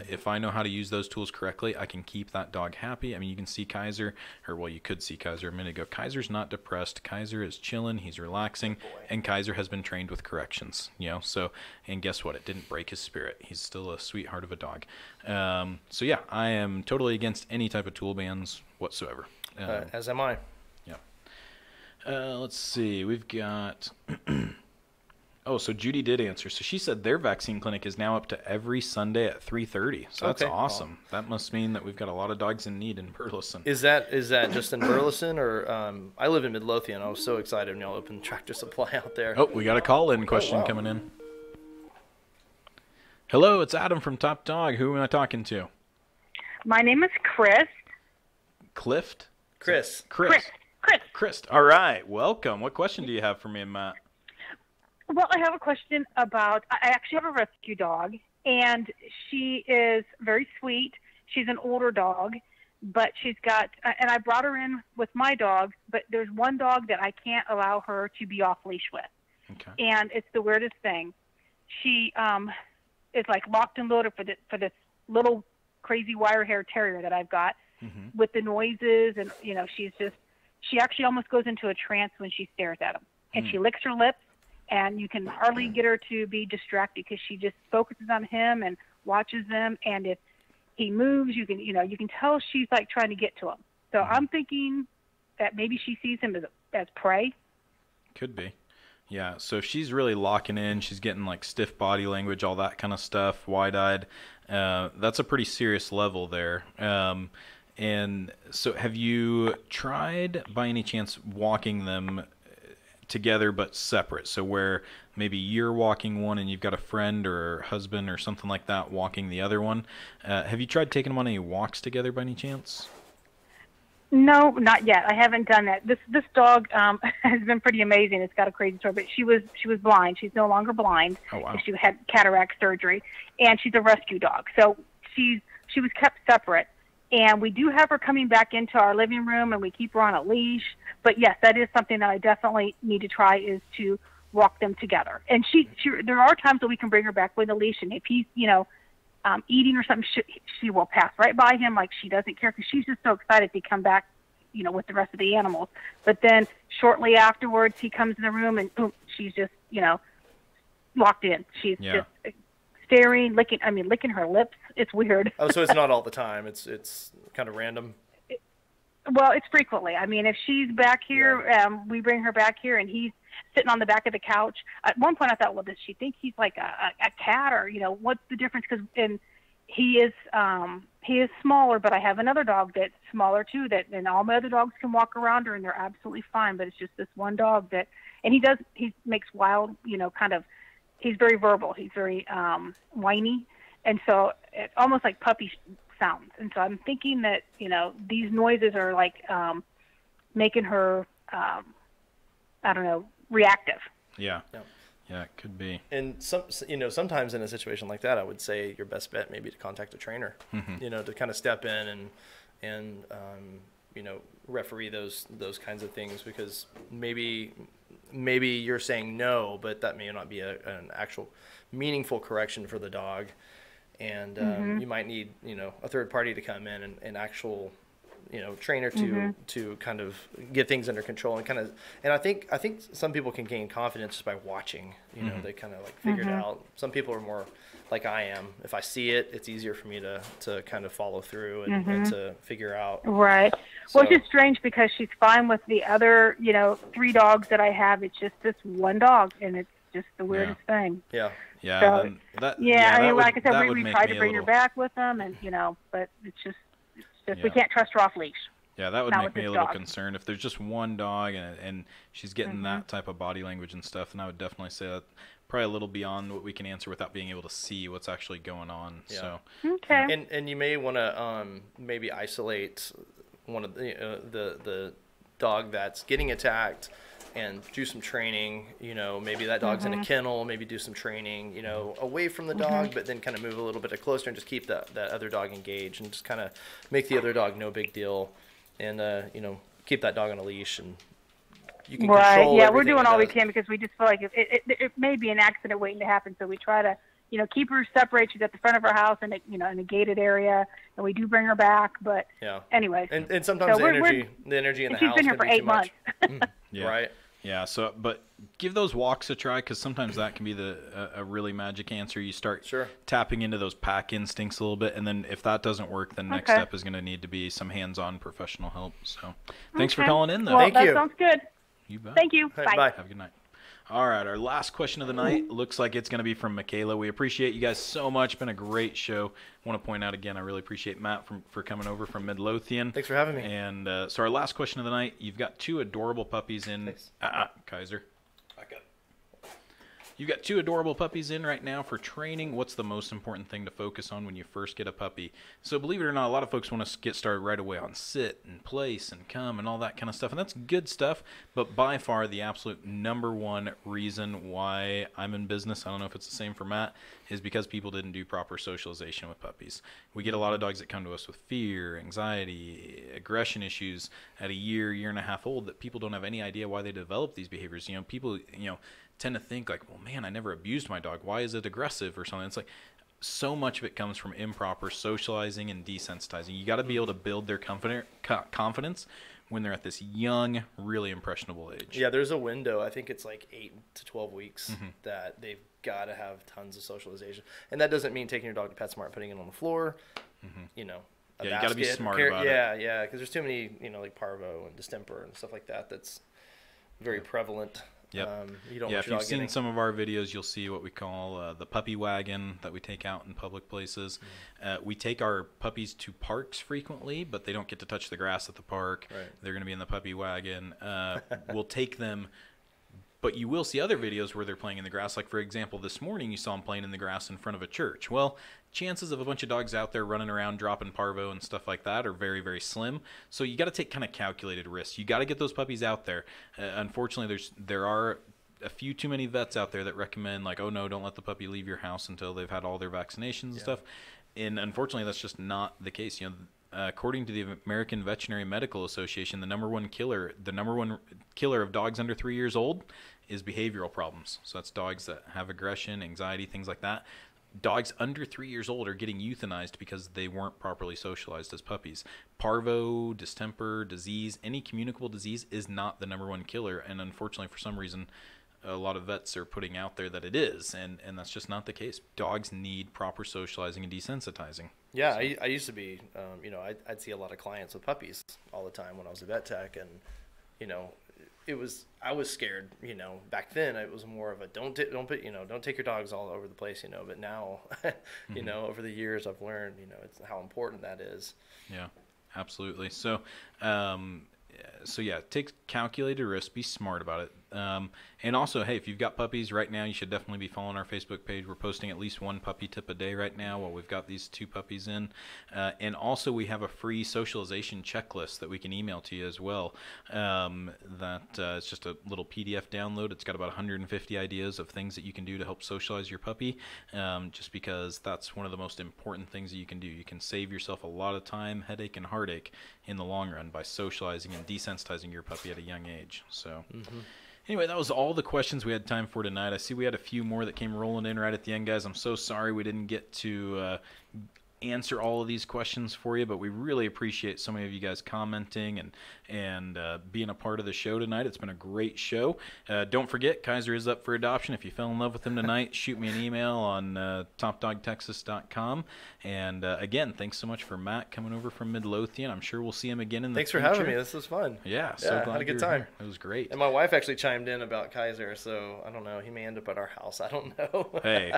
If I know how to use those tools correctly, I can keep that dog happy. I mean, you can see Kaiser, you could see Kaiser a minute ago. Kaiser's not depressed. Kaiser is chilling. He's relaxing. And Kaiser has been trained with corrections, So, and guess what? It didn't break his spirit. He's still a sweetheart of a dog. So, yeah, I am totally against any type of tool bans whatsoever.
As am I.
Let's see. We've got... so Judy did answer. So she said their vaccine clinic is now up to every Sunday at 3:30. So that's awesome. Wow. That must mean that we've got a lot of dogs in need in Burleson.
Is that just in Burleson, or I live in Midlothian. I was so excited when y'all opened Tractor Supply out there.
Oh, we got a call-in question coming in. Hello, it's Adam from Top Dog. Who am I talking to?
My name is Chris.
Clift?
Chris.
Chris. All right. Welcome. What question do you have for me and Matt?
Well, I have a question about, I actually have a rescue dog, and she is very sweet. She's an older dog, but she's got, and I brought her in with my dog, but there's one dog that I can't allow her to be off leash with.
Okay.
And it's the weirdest thing. She is like locked and loaded for this little crazy wire hair terrier that I've got with the noises, and, she actually almost goes into a trance when she stares at him. And she licks her lips, and you can hardly get her to be distracted because she just focuses on him and watches him. And if he moves, you can tell she's like trying to get to him. So I'm thinking that maybe she sees him as prey.
Could be. Yeah. So if she's really locking in, she's getting like stiff body language, all that kind of stuff, wide-eyed. That's a pretty serious level there. And so have you tried by any chance walking them together but separate? So where maybe you're walking one and you've got a friend or husband or something like that walking the other one. Have you tried taking them on any walks together by any chance?
No, not yet. I haven't done that. This dog has been pretty amazing. It's got a crazy story, but she was blind. She's no longer blind.
Oh, wow.
She had cataract surgery, and she's a rescue dog. So she was kept separate. And we do have her coming back into our living room, and we keep her on a leash. But, yes, that is something that I definitely need to try, is to walk them together. And there are times that we can bring her back with a leash, and if he's, eating or something, she will pass right by him like she doesn't care, because she's just so excited to come back, with the rest of the animals. But then shortly afterwards, he comes in the room, and boom, she's just, locked in. She's just staring, licking her lips. It's weird.
Oh, so it's not all the time. It's kind of random.
Well, it's frequently. I mean, if she's back here, we bring her back here, and he's sitting on the back of the couch. At one point, I thought, well, does she think he's like a cat, or what's the difference? Because he is smaller, but I have another dog that's smaller too. And all my other dogs can walk around her, and they're absolutely fine. But it's just this one dog and he makes wild, he's very verbal. He's very whiny, and so it's almost like puppy sounds. And so I'm thinking that these noises are like making her I don't know, reactive.
Yeah, it could be.
And sometimes in a situation like that, I would say your best bet may be to contact a trainer. To kind of step in and referee those kinds of things, because maybe you're saying no, but that may not be an actual meaningful correction for the dog. And you might need a third party to come in and actual trainer to kind of get things under control and I think some people can gain confidence just by watching. They kind of like figure it out. Some people are more like I am. If I see it, it's easier for me to kind of follow through and to figure out.
Right.
So,
well, it's just strange because she's fine with the other 3 dogs that I have. It's just this one dog, and it's just the weirdest thing.
Yeah.
Yeah.
So, I mean, like I said, we tried to bring her back with them, and but it's just we can't trust her off leash.
Yeah, that would make me a little concerned. If there's just one dog and she's getting that type of body language and stuff, then I would definitely say that probably a little beyond what we can answer without being able to see what's actually going on.
Yeah.
So
okay.
And you may want to maybe isolate one of the dog that's getting attacked and do some training. Maybe that dog's in a kennel, maybe do some training, away from the dog, but then kind of move a little bit closer and just keep that other dog engaged and just kind of make the other dog no big deal, and keep that dog on a leash, and you can control.
Yeah, we're doing all we can because we just feel like it may be an accident waiting to happen, so we try to keep her separated. She's at the front of our house and in a gated area, and we do bring her back. But anyways,
and sometimes the energy in the house.
She's been here for 8 months.
Right.
Yeah. So, but give those walks a try, because sometimes that can be a really magic answer. You start tapping into those pack instincts a little bit, and then if that doesn't work, then next step is going to need to be some hands-on professional help. So, thanks for calling in, though.
Well,
Thank you.
That sounds good.
You bet.
Thank you.
Bye.
Have a good night. All right, our last question of the night looks like it's going to be from Michaela. We appreciate you guys so much. Been a great show. I want to point out again, I really appreciate Matt for coming over from Midlothian.
Thanks for having me.
And so our last question of the night, you've got 2 adorable puppies in. Kaiser. Back up. You've got 2 adorable puppies in right now for training. What's the most important thing to focus on when you first get a puppy? So believe it or not, a lot of folks want to get started right away on sit and place and come and all that kind of stuff. And that's good stuff. But by far the absolute number one reason why I'm in business, I don't know if it's the same for Matt, is because people didn't do proper socialization with puppies. We get a lot of dogs that come to us with fear, anxiety, aggression issues at a year and a half old that people don't have any idea why they develop these behaviors. People, tend to think like, well, man, I never abused my dog. Why is it aggressive or something? It's like so much of it comes from improper socializing and desensitizing. You got to be able to build their confidence when they're at this young, really impressionable age.
Yeah, there's a window. I think it's like 8 to 12 weeks that they've got to have tons of socialization. And that doesn't mean taking your dog to PetSmart, putting it on the floor,
you got to be smart about it.
Yeah, because there's too many, like parvo and distemper and stuff like that that's very prevalent.
Yep.
You don't
if you've seen some of our videos, you'll see what we call the puppy wagon that we take out in public places. We take our puppies to parks frequently, but they don't get to touch the grass at the park.
Right.
They're going to be in the puppy wagon. We'll take them, but you will see other videos where they're playing in the grass. Like, for example, this morning you saw them playing in the grass in front of a church. Well, chances of a bunch of dogs out there running around dropping parvo and stuff like that are very, very slim. So you got to take kind of calculated risks. You got to get those puppies out there. Unfortunately, there are a few too many vets out there that recommend, like, oh no, don't let the puppy leave your house until they've had all their vaccinations and stuff. And unfortunately, that's just not the case. According to the American Veterinary Medical Association, the number one killer of dogs under 3 years old is behavioral problems. So that's dogs that have aggression, anxiety, things like that. Dogs under 3 years old are getting euthanized because they weren't properly socialized as puppies. Parvo, distemper, disease, any communicable disease is not the number one killer. And unfortunately, for some reason, a lot of vets are putting out there that it is, and that's just not the case. Dogs need proper socializing and desensitizing.
Yeah, so. I used to be, I'd see a lot of clients with puppies all the time when I was a vet tech, and I was scared. Back then it was more of a don't take your dogs all over the place. But now, over the years I've learned, it's how important that is.
Yeah, absolutely. So, take calculated risk, be smart about it. And also, hey, if you've got puppies right now, you should definitely be following our Facebook page. We're posting at least one puppy tip a day right now while we've got these 2 puppies in. And also, we have a free socialization checklist that we can email to you as well. It's just a little PDF download. It's got about 150 ideas of things that you can do to help socialize your puppy, just because that's one of the most important things that you can do. You can save yourself a lot of time, headache, and heartache in the long run by socializing and desensitizing your puppy at a young age. So. Anyway, that was all the questions we had time for tonight. I see we had a few more that came rolling in right at the end, guys. I'm so sorry we didn't get to answer all of these questions for you, but we really appreciate so many of you guys commenting and being a part of the show tonight. It's been a great show. Don't forget, Kaiser is up for adoption. If you fell in love with him tonight, shoot me an email on topdogtexas.com. And again, thanks so much for Matt coming over from Midlothian. I'm sure we'll see him again in the future.
Thanks for having me. This was fun.
Yeah, so glad
had a good time.
Here. It was great.
And my wife actually chimed in about Kaiser, so I don't know. He may end up at our house. I don't know.
Hey,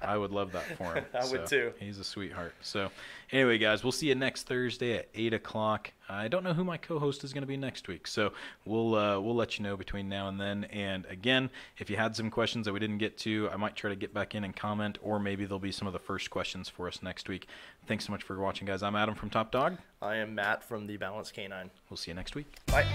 I would love that for him.
I would too.
He's a sweetheart. So anyway, guys, we'll see you next Thursday at 8 o'clock. I don't know who my co-host is going to be next week, so we'll let you know between now and then. And again, if you had some questions that we didn't get to, I might try to get back in and comment, or maybe there'll be some of the first questions for us next week. Thanks so much for watching, guys. I'm Adam from Top Dog.
I am Matt from the Balanced Canine.
We'll see you next week.
Bye.